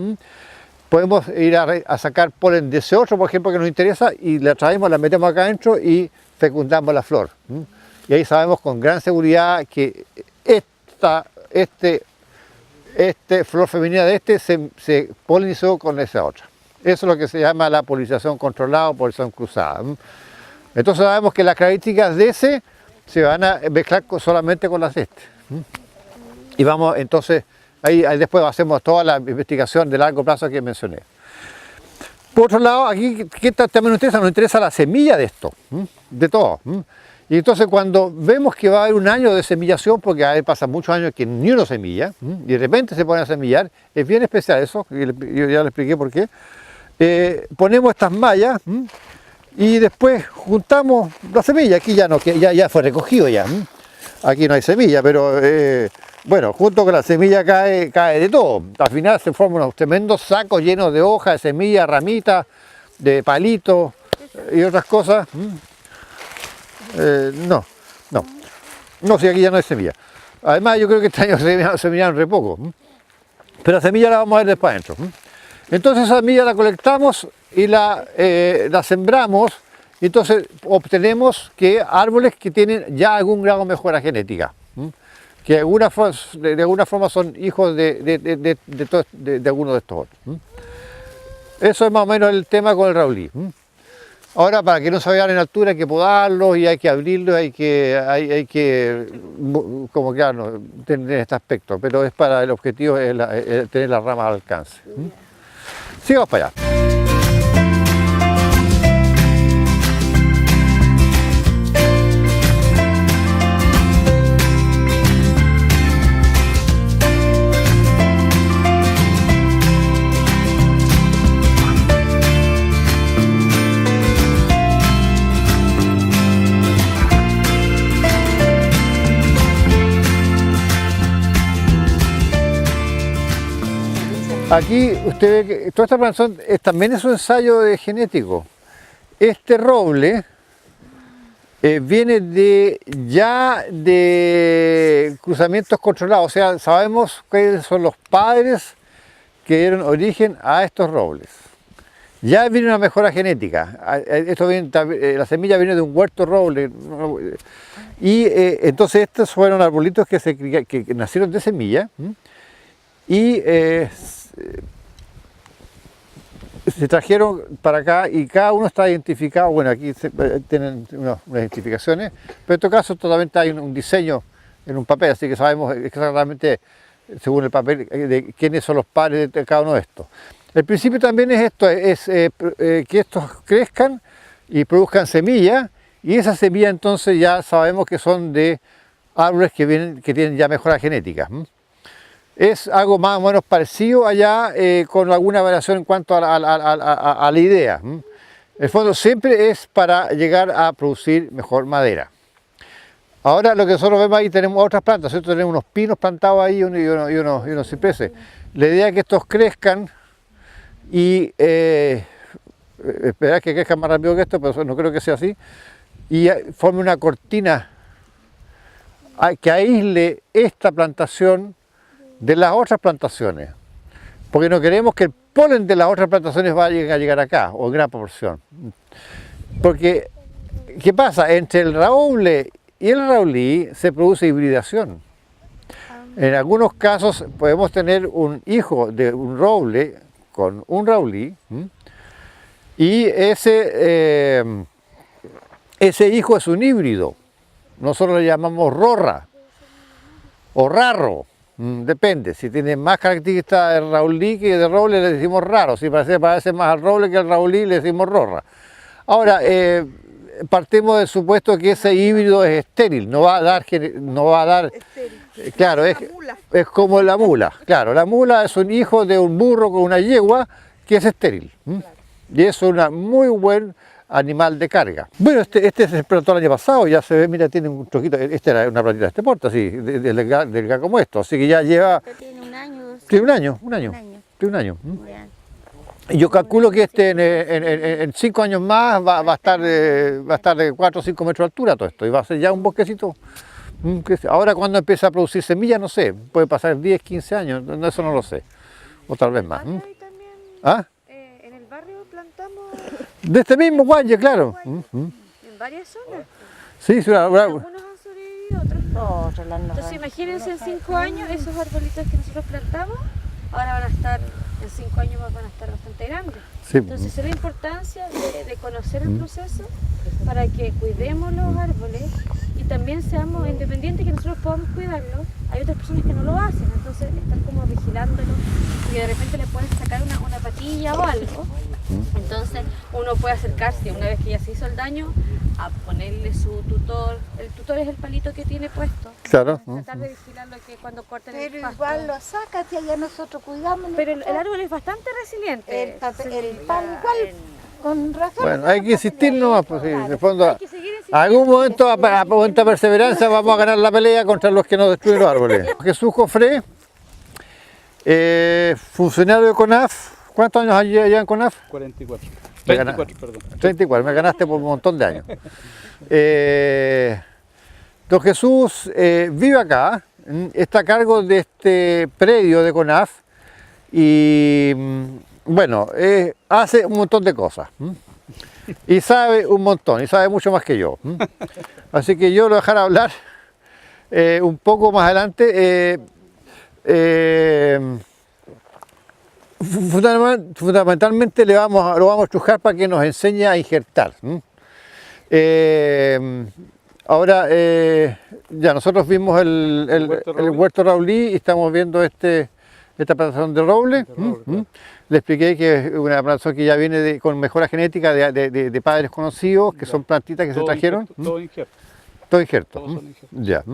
Podemos ir a sacar polen de ese otro, por ejemplo, que nos interesa, y la traemos, la metemos acá adentro y fecundamos la flor. Y ahí sabemos con gran seguridad que esta flor femenina de se polinizó con esa otra. Eso es lo que se llama la polinización controlada o polinización cruzada. Entonces sabemos que las características de ese se van a mezclar solamente con las de este. Y vamos, entonces, ahí después hacemos toda la investigación de largo plazo que mencioné. Por otro lado, aquí, ¿qué también nos interesa? Nos interesa la semilla de esto, de todo. Y entonces cuando vemos que va a haber un año de semillación, porque a veces pasan muchos años que ni uno semilla, y de repente se pone a semillar, es bien especial eso, yo ya le expliqué por qué. Ponemos estas mallas, y después juntamos la semilla. Aquí ya no, ya fue recogido ya. Aquí no hay semilla, pero bueno, junto con la semilla cae de todo. Al final se forman unos tremendos sacos llenos de hojas, de semillas, ramitas, de palitos y otras cosas. No, si aquí ya no hay semilla. Además yo creo que este año se seminaron re poco. Pero la semilla la vamos a ver después adentro. Entonces esa semilla la colectamos y la sembramos, y entonces obtenemos árboles que tienen ya algún grado de mejora genética, que de alguna forma son hijos de alguno de estos otros. Eso es más o menos el tema con el Raulí. Ahora, para que no se vayan en altura, hay que podarlos y hay que abrirlos, hay que como claro, tener este aspecto, pero es para el objetivo es tener las ramas al alcance. Sigamos para allá. Aquí usted ve que toda esta plantación también es un ensayo genético. Este roble viene ya de cruzamientos controlados, o sea, sabemos cuáles son los padres que dieron origen a estos robles. Ya viene una mejora genética. La semilla viene de un huerto roble. Y entonces estos fueron arbolitos que nacieron de semilla y se trajeron para acá y cada uno está identificado. Bueno, aquí tienen unas identificaciones, pero en todo caso totalmente hay un diseño en un papel, así que sabemos exactamente, según el papel, de quiénes son los padres de cada uno de estos. El principio también es esto, que estos crezcan y produzcan semilla, y esas semillas entonces ya sabemos que son de árboles que tienen ya mejora genética. Es algo más o menos parecido allá, con alguna variación en cuanto a la idea. El fondo siempre es para llegar a producir mejor madera. Ahora lo que nosotros vemos ahí, tenemos otras plantas, ¿cierto? Tenemos unos pinos plantados ahí y unos cipreses. La idea es que estos crezcan y esperar que crezcan más rápido que esto, pero no creo que sea así, y forme una cortina que aísle esta plantación de las otras plantaciones, porque no queremos que el polen de las otras plantaciones vaya a llegar acá, o en gran proporción. Porque, ¿qué pasa? Entre el roble y el raulí se produce hibridación. En algunos casos podemos tener un hijo de un roble con un raulí, y ese hijo es un híbrido. Nosotros le llamamos rorra o rarro, depende. Si tiene más características de raulí que de roble, le decimos raro. Si parece más al roble que al raulí, le decimos rorra. Ahora, partimos del supuesto que ese híbrido es estéril, no va a dar claro, es como la mula. Claro, la mula es un hijo de un burro con una yegua que es estéril. Y es un muy buen animal de carga. Bueno, este se plantó el año pasado, ya se ve, mira, tiene un troquito, esta era una plantita de este porte, así, delgada como esto, así que ya lleva... Tiene un año, dos Tiene un año. Tiene un año. Y yo calculo que en 5 años más va a estar de 4 o 5 metros de altura todo esto, y va a ser ya un bosquecito. Ahora cuando empieza a producir semillas, no sé, puede pasar 10, 15 años, eso no lo sé, o tal vez más. ¿Ah? En el barrio plantamos De este mismo guaye, claro. en varias zonas. Sí, Algunos han sobrevivido, otros no. Entonces imagínense en 5 años esos arbolitos que nosotros plantamos, ahora van a estar, en 5 años más van a estar bastante grandes. Sí. Entonces esa es la importancia de conocer el proceso para que cuidemos los árboles y también seamos independientes, que nosotros podamos cuidarlos. Hay otras personas que no lo hacen, entonces están como vigilándolo y de repente le pueden sacar una patilla o algo. Entonces uno puede acercarse una vez que ya se hizo el daño a ponerle su tutor. El tutor es el palito que tiene puesto. Claro. Tratar de vigilarlo, que cuando corten el Pero pasto. igual lo sacas y allá nosotros cuidamos. Pero el árbol es bastante resiliente. El pan igual, con razón. Bueno, hay que insistir nomás, pues sí, en el fondo, Hay que seguir insistiendo. algún momento, a cuenta perseverancia, vamos a ganar la pelea contra los que nos destruyen los árboles. Jesús Jofré, funcionario de CONAF. ¿Cuántos años lleva en CONAF? 44. Me 24, perdón. 34, me ganaste por un montón de años. Don Jesús vive acá, está a cargo de este predio de CONAF y bueno, hace un montón de cosas y sabe un montón, y sabe mucho más que yo. Así que yo lo dejaré hablar un poco más adelante. Fundamentalmente lo vamos a estrujar para que nos enseñe a injertar. Ahora ya nosotros vimos el huerto raulí y estamos viendo esta plantación de roble. Le expliqué que es una plantación que ya viene con mejora genética de padres conocidos, que son plantitas que se trajeron. Todo injerto. Todo injerto. Todos son injertos. Ya.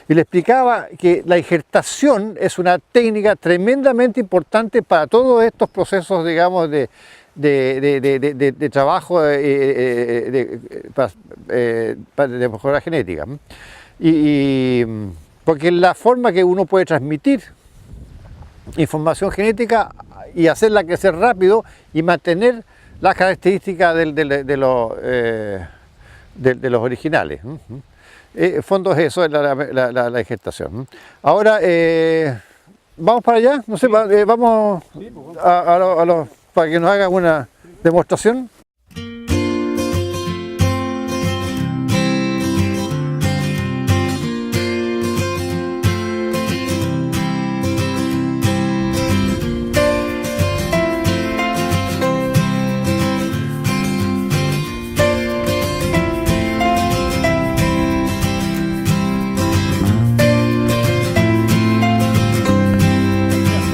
Y le explicaba que la injertación es una técnica tremendamente importante para todos estos procesos, digamos, de trabajo de mejora genética. Porque es la forma que uno puede transmitir información genética y hacerla crecer rápido y mantener las características de los originales. En fondo es eso, es la gestación. Ahora, ¿vamos para allá? No sé, vamos para que nos haga una demostración.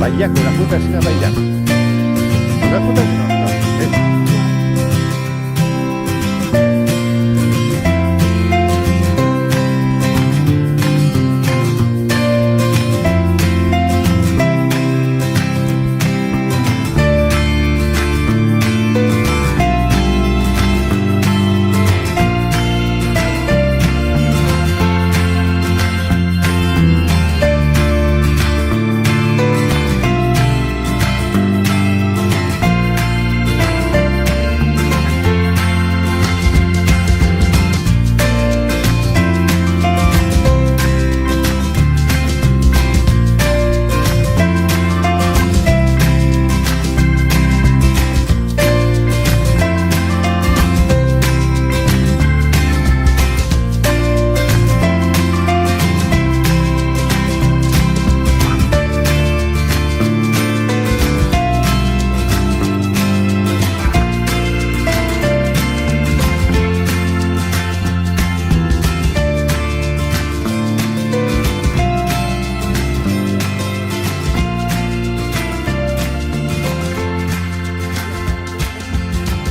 Payaco, una fruta vecina payaco. Una fruta vecina, no.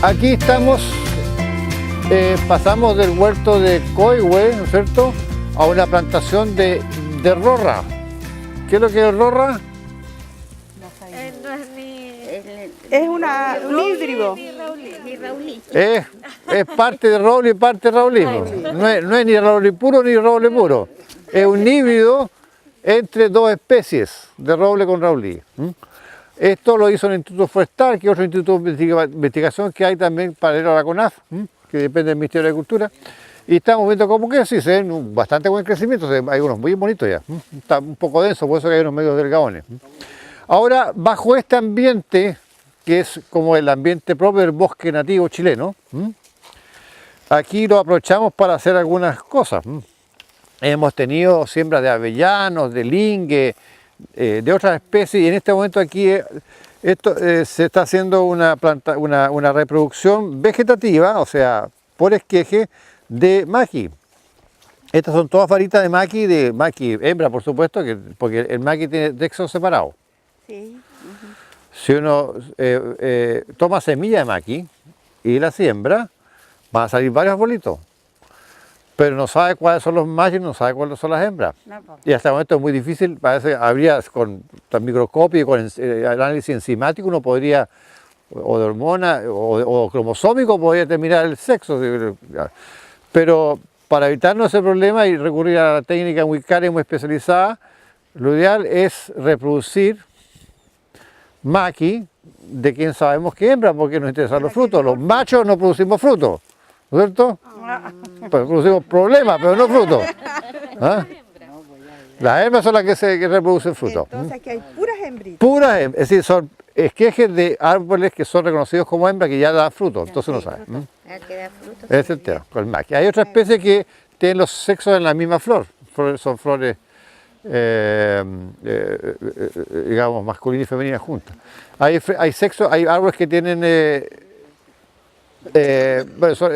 Aquí estamos, pasamos del huerto de Coihue, ¿no es cierto?, a una plantación de rorra. ¿Qué es lo que es rorra? No es ni... Es un híbrido. Ni raulí. Es parte de roble y parte de raulismo. No es ni roble puro ni roble puro. Es un híbrido entre dos especies de roble con raulí. Esto lo hizo el Instituto Forestal, que es otro instituto de investigación que hay también paralelo a la CONAF, que depende del Ministerio de Agricultura. Y estamos viendo cómo que sí, se ven bastante buen crecimiento, hay unos muy bonitos ya. Está un poco denso, por eso que hay unos medios delgadones. Ahora, bajo este ambiente, que es como el ambiente propio del bosque nativo chileno, aquí lo aprovechamos para hacer algunas cosas. Hemos tenido siembras de avellanos, de lingue, de otras especies, y en este momento aquí se está haciendo una reproducción vegetativa, o sea, por esqueje, de maqui. Estas son todas varitas de maqui hembra, por supuesto, porque el maqui tiene sexo separado. Sí. Si uno toma semilla de maqui y la siembra, van a salir varios bolitos. Pero no sabe cuáles son los machos, no sabe cuáles son las hembras. No, y hasta el momento es muy difícil, parece habría con microscopio y con análisis enzimático uno podría, o de hormona, o cromosómico, podría determinar el sexo. Pero para evitarnos ese problema y recurrir a la técnica muy cara y muy especializada, lo ideal es reproducir maqui de quien sabemos que hembra, porque nos interesan los frutos. Los machos no producimos frutos, ¿no es cierto? Pues producimos problemas, pero no frutos. ¿Ah? Las hembras son las que reproducen frutos. Entonces aquí hay puras hembritas. Puras hembras, es decir, son esquejes de árboles que son reconocidos como hembras que ya dan frutos, entonces uno sabe. Ese es el tema, con el maqui. Hay otras especies que tienen los sexos en la misma flor, son flores, digamos, masculinas y femeninas juntas. Hay árboles que tienen... bueno, son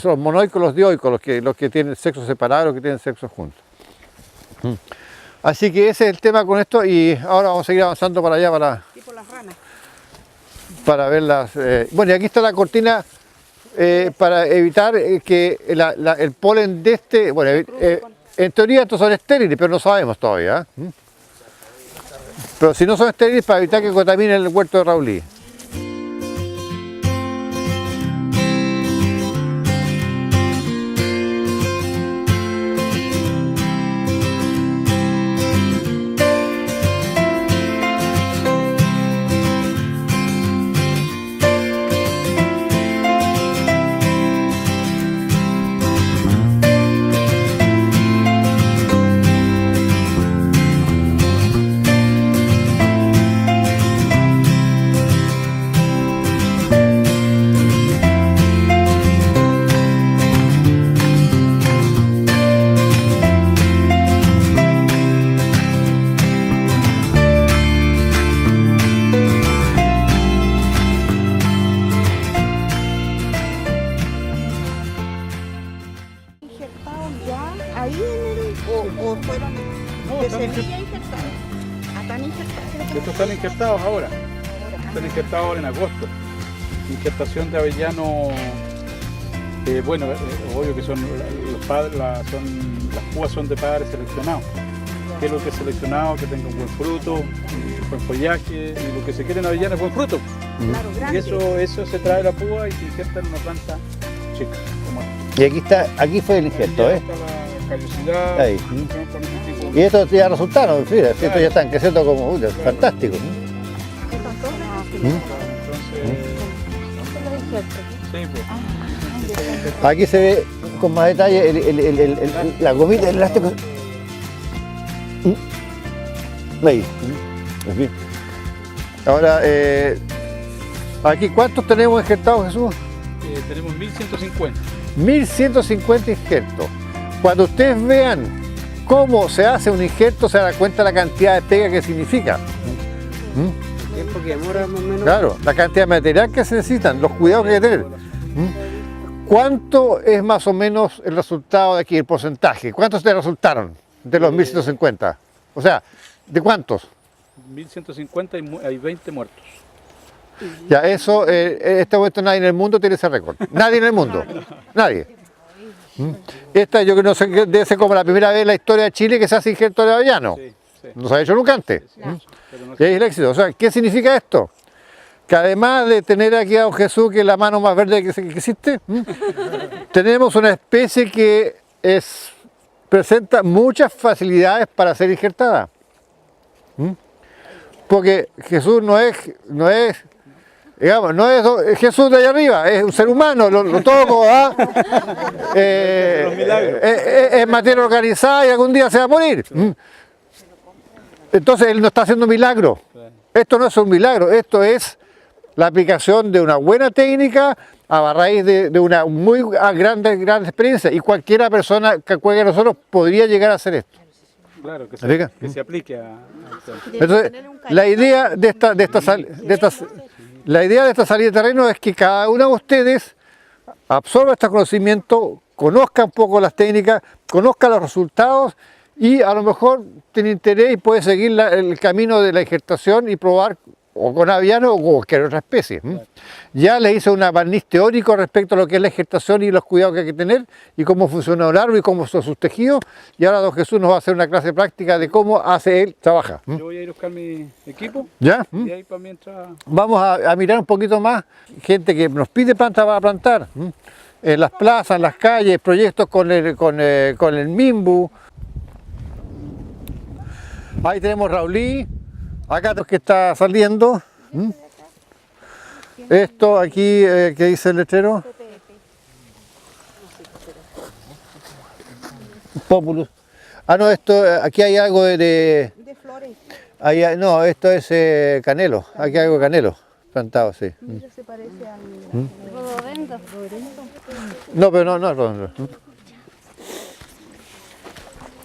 los monoicos, los dioicos, los que tienen sexo separado, los que tienen sexo juntos. Así que ese es el tema con esto, y ahora vamos a seguir avanzando para allá Tipo las ranas. para ver las... bueno, y aquí está la cortina para evitar que el polen de este... Bueno, en teoría estos son estériles, pero no sabemos todavía. Pero si no son estériles, para evitar que contaminen el huerto de raulí. ahí en el, o fueron No, de están semilla injertados. Están injertados. Estos están injertados ahora. Están injertados ahora en agosto. Injertación de avellano. Bueno, obvio que son los padres, las púas son de padres seleccionados. Que es lo que es seleccionado, que tenga un buen fruto, un buen follaje, y lo que se quiere en avellano es buen fruto. Claro, Y grande. eso se trae la púa y se injerta en una planta chica. Como esta. Y aquí fue el injerto, Ya ¿eh? está la callosidad. Ahí. con este tipo de- Y estos ya resultaron, fíjate, estos ya están creciendo como fantástico. Están todos Entonces, Son los injertos. sí, pues. Aquí se ve con más detalle la gomita, el elástico. Ahí. Aquí. Ahora, aquí, ¿cuántos tenemos injertados, Jesús? Tenemos 1150. 1150 injertos. Cuando ustedes vean cómo se hace un injerto, se dan cuenta de la cantidad de pega que significa. ¿Mm? tiempo que demora más o menos. Claro, la cantidad de material que se necesitan, los cuidados que hay que tener. ¿Cuánto es más o menos el resultado de aquí, el porcentaje? ¿Cuántos te resultaron de los 1150? O sea, ¿de cuántos? 1150 y hay 20 muertos. Ya, eso, en este momento nadie en el mundo tiene ese récord. Nadie en el mundo. Nadie. Esta yo que no sé, debe ser como la primera vez en la historia de Chile que se hace injerto de avellano. Sí, sí. No se ha hecho nunca antes. Pero no Y ahí es el éxito. O sea, ¿qué significa esto? Que además de tener aquí a don Jesús, que es la mano más verde que existe, tenemos una especie que presenta muchas facilidades para ser injertada. Porque Jesús no es Jesús de allá arriba, es un ser humano, lo toco, ¿ah? Es materia organizada y algún día se va a morir. Entonces él no está haciendo milagro. Esto no es un milagro, esto es la aplicación de una buena técnica a raíz de una muy grande experiencia. Y cualquiera persona que juegue a nosotros podría llegar a hacer esto. Claro, que ¿Explica? se aplique a Entonces, la idea de esta salida de terreno es que cada uno de ustedes absorba este conocimiento, conozca un poco las técnicas, conozca los resultados y a lo mejor tiene interés y puede seguir el camino de la injertación y probar o con aviano o con cualquier otra especie. Ya les hice un barniz teórico respecto a lo que es la injertación y los cuidados que hay que tener y cómo funciona un árbol y cómo son sus tejidos. Y ahora don Jesús nos va a hacer una clase práctica de cómo hace él, trabaja. Yo voy a ir a buscar mi equipo ¿Ya? y ahí para mientras... Vamos a mirar un poquito más gente que nos pide plantas para plantar. En las plazas, en las calles, proyectos con el MIMBU. Ahí tenemos Raulí. Acá que está saliendo. Esto aquí, ¿qué dice el letrero? Populus. Ah, no, esto, aquí hay algo De flores. no, esto es canelo. Aquí hay algo de canelo plantado, sí. Mira, se parece al... Rododendro. No, pero no es redondo.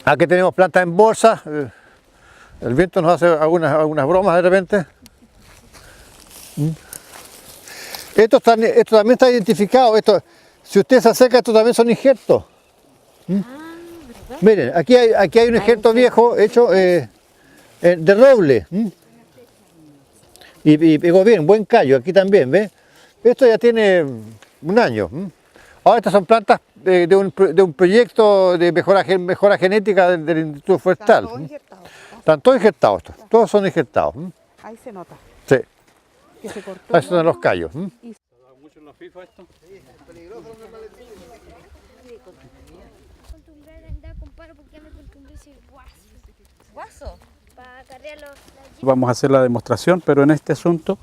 Aquí tenemos plantas en bolsa. El viento nos hace algunas bromas de repente. Esto también está identificado. Si usted se acerca, estos también son injertos. Miren, aquí hay un injerto viejo hecho de roble. Y pegó bien, buen callo. Aquí también, ¿ves? Esto ya tiene un año. Ahora estas son plantas de un proyecto de mejora genética del Instituto Forestal. Están todos injertados. Están todos injertados, todos son injertados. Ahí se nota Sí, que se cortó. esos son los callos. ¿Mucho en la FIFA esto? Acostumbrar a andar con palo porque ya me acostumbré a decir guaso. ¿Guaso? Para carrearlo. Vamos a hacer la demostración, pero en este asunto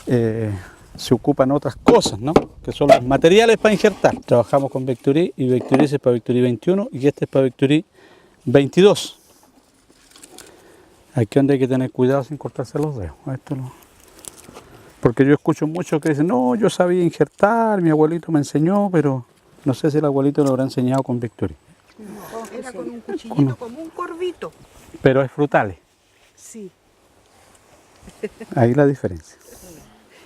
se ocupan otras cosas, ¿no? Que son los materiales para injertar. Trabajamos con Vectorí y Vectorí es para Vectorí 21 y este es para Vectorí 22. Aquí donde hay que tener cuidado sin cortarse los dedos. Porque yo escucho muchos que dicen, no, yo sabía injertar, mi abuelito me enseñó, pero no sé si el abuelito lo habrá enseñado con Vectorí. Era con un cuchillito, como un corvito. Pero es frutales. Sí. Ahí la diferencia.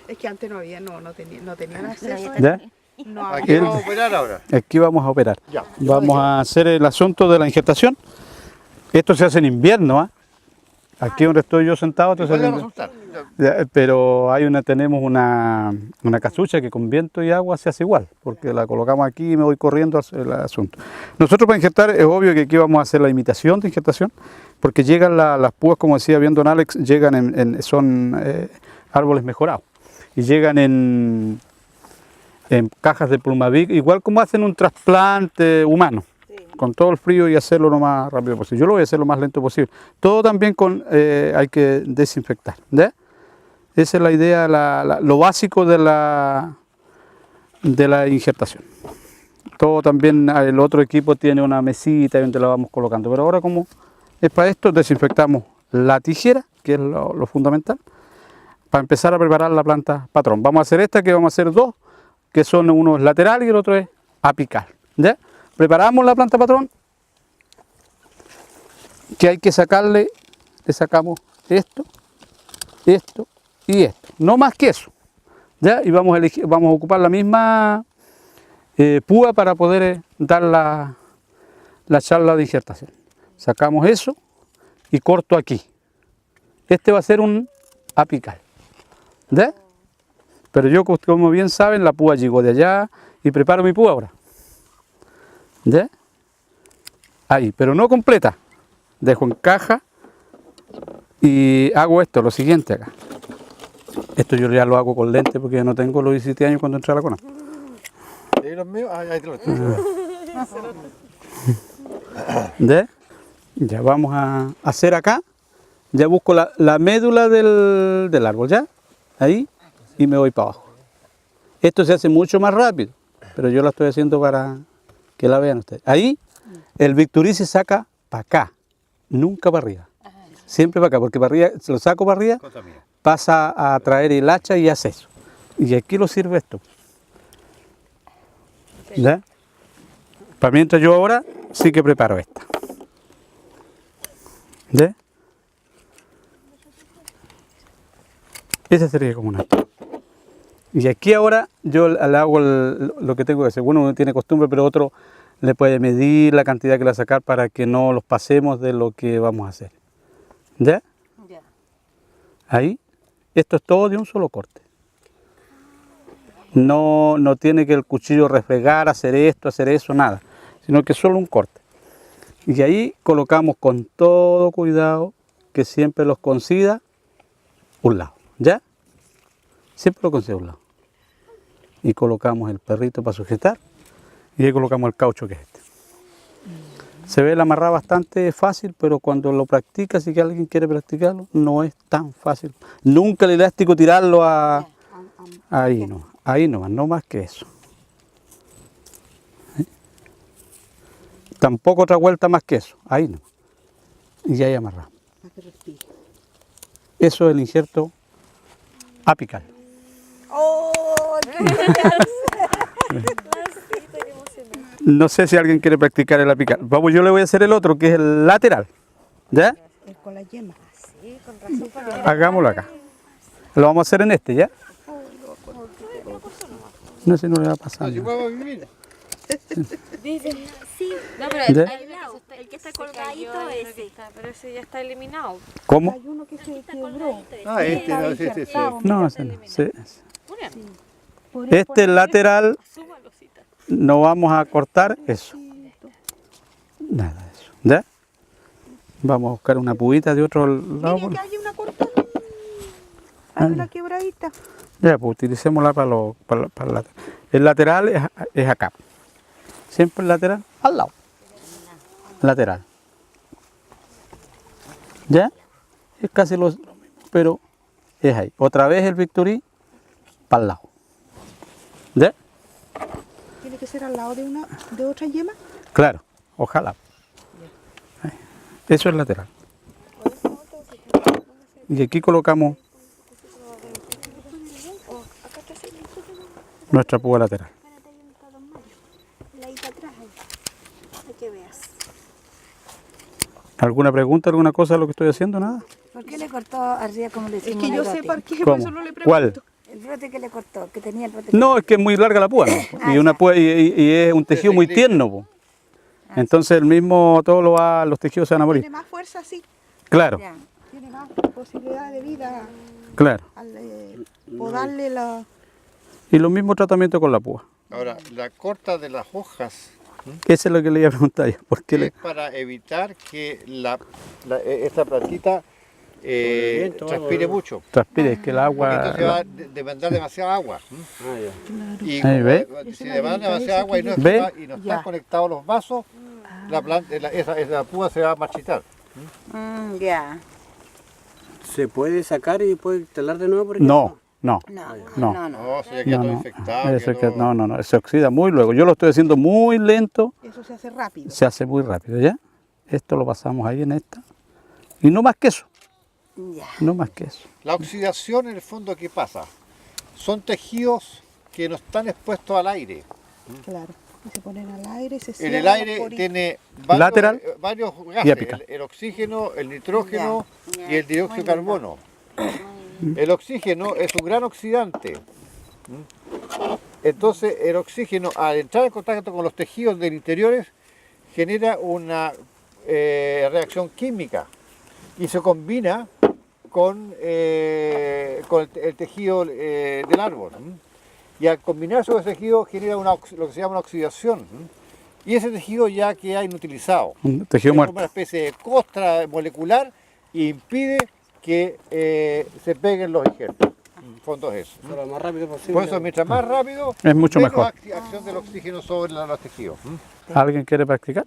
Es que antes no tenía acceso a ¿Ya? No, Aquí vamos a operar ahora. Aquí vamos a operar. Ya. Vamos a hacer el asunto de la injertación. Esto se hace en invierno, ¿ah? Aquí donde estoy yo sentado, esto se ¿Cuál hace es en el invierno. resultado? Pero tenemos una casucha que con viento y agua se hace igual, porque la colocamos aquí y me voy corriendo al asunto. Nosotros para injertar es obvio que aquí vamos a hacer la imitación de injertación, porque llegan las púas, como decía bien don Alex, llegan son árboles mejorados y llegan en cajas de Plumavic, igual como hacen un trasplante humano, con todo el frío y hacerlo lo más rápido posible. Yo lo voy a hacer lo más lento posible. Todo también hay que desinfectar. ¿Ya? Esa es la idea, lo básico de la injertación. Todo también, el otro equipo tiene una mesita donde la vamos colocando. Pero ahora, como es para esto, desinfectamos la tijera, que es lo fundamental, para empezar a preparar la planta patrón. Vamos a hacer esta, que vamos a hacer dos, que son uno es lateral y el otro es apical. ¿Ya? Preparamos la planta patrón, que hay que sacarle, le sacamos esto, esto y esto, no más que eso. ¿Ya? Y vamos a ocupar la misma púa para poder dar la charla de injertación. Sacamos eso y corto aquí. Este va a ser un apical. ¿Ya? Pero yo, como bien saben, la púa llegó de allá y preparo mi púa ahora. ¿Ya? Ahí, pero no completa. Dejo en caja y hago lo siguiente acá. Esto yo ya lo hago con lente porque ya no tengo los 17 años cuando entré a la CONAF. ¿Y los míos? Ahí te los ¿Ya? Ya vamos a hacer acá. Ya busco la médula del árbol, ¿ya? Ahí, y me voy para abajo. Esto se hace mucho más rápido, pero yo la estoy haciendo para que la vean ustedes. Ahí, el Victorí se saca para acá, nunca para arriba. Siempre para acá, porque para arriba, si lo saco para arriba, pasa a traer el hacha y hace eso. Y aquí lo sirve esto. ¿Ya? Para mientras yo ahora sí que preparo esta. ¿Ya? Esa sería como una. Y aquí ahora yo le hago lo que tengo que hacer. Bueno, uno tiene costumbre, pero otro le puede medir la cantidad que le va a sacar para que no los pasemos de lo que vamos a hacer. ¿Ya? Ya. Ahí. Esto es todo de un solo corte. No tiene que el cuchillo refregar, hacer esto, hacer eso, nada. Sino que solo un corte. Y ahí colocamos con todo cuidado que siempre los coincida un lado. ¿Ya? Siempre lo coincide a un lado. Y colocamos el perrito para sujetar. Y ahí colocamos el caucho que es este. Se ve el amarrar bastante fácil, pero cuando lo practica, si que alguien quiere practicarlo, no es tan fácil. Nunca el elástico tirarlo ahí no, no más que eso. ¿Eh? Tampoco otra vuelta más que eso, ahí no. Y ahí amarramos. Eso es el injerto apical. No sé si alguien quiere practicar el apical. Vamos, yo le voy a hacer el otro, que es el lateral. ¿Ya? con la yema. Sí, con razón. Hagámoslo acá. Lo vamos a hacer en este, ¿ya? No sé, no le va a pasar. Sí, No, pero ¿Ya? hay uno que el que está se colgadito cayó, hay uno ese. que pero ese ya está eliminado. ¿Cómo? Hay uno que se quebró. Ah, este, no, sí, sí, sí. No, ese no. Sí. Bueno, Este lateral no vamos a cortar eso. Nada de eso. ¿Ya? Vamos a buscar una pubita de otro lado. Mira que hay una cortada. Hay una quebradita. Ya, pues utilicémosla para el lateral. El lateral es acá. Siempre el lateral al lado. Lateral. ¿Ya? Es casi lo mismo, pero es ahí. Otra vez el Victorí para el lado. ¿Ya? Tiene que ser al lado de otra yema. Claro, ojalá. Ahí. Eso es lateral. Y aquí colocamos nuestra púa lateral. La hija atrás ahí. Para que veas. ¿Alguna pregunta, alguna cosa de lo que estoy haciendo? Nada. ¿Por qué le cortó arriba como le Es decimos que yo al sé elote? por qué, por ¿Cómo? eso no le pregunto. ¿Cuál? El brote que le cortó, que tenía el brote. No, es que es muy larga la púa, ¿no? Y, una púa, y es un tejido muy tierno, po. Entonces el mismo, los tejidos se van a morir. Tiene más fuerza, sí. Claro, Ya. Tiene más posibilidad de vida claro. al podarle la... Y lo mismo tratamiento con la púa. Ahora, la corta de las hojas Eso es lo que le iba a preguntar yo. ¿Por qué es le... para evitar que esta plantita transpire mucho. transpire? Es que el Porque agua... entonces va a demandar demasiada agua. Y Ahí como, ve. si demanda demasiada agua y no, ¿Ve? y no están conectados los vasos, esa púa se va a marchitar. Ya. ¿Se puede sacar y puede instalar de nuevo? Por No, no. No. No, se queda todo infectado. Eso queda todo- no, se oxida muy luego. Yo lo estoy haciendo muy lento, Eso se hace rápido. se hace muy rápido, ¿ya? Esto lo pasamos ahí en esta. Y no más que eso, Ya. no más que eso. La oxidación, en el fondo, ¿qué pasa? Son tejidos que no están expuestos al aire. Claro. Y se ponen al aire y se En cierran el los aire poritos. tiene Lateral varios y gases, apical. el oxígeno, el nitrógeno Ya, y el dióxido de carbono. El oxígeno es un gran oxidante. Entonces el oxígeno, al entrar en contacto con los tejidos del interiores, genera una reacción química y se combina con el tejido del árbol. Y al combinarse con ese tejido genera lo que se llama una oxidación. Y ese tejido ya queda inutilizado. Un tejido Se forma muerto. una especie de costra molecular y impide que se peguen los injertos. En fondo es eso. Lo más rápido posible. Por eso, mientras más rápido, Es mucho menos mejor. acción del oxígeno sobre los tejidos. ¿Alguien quiere practicar?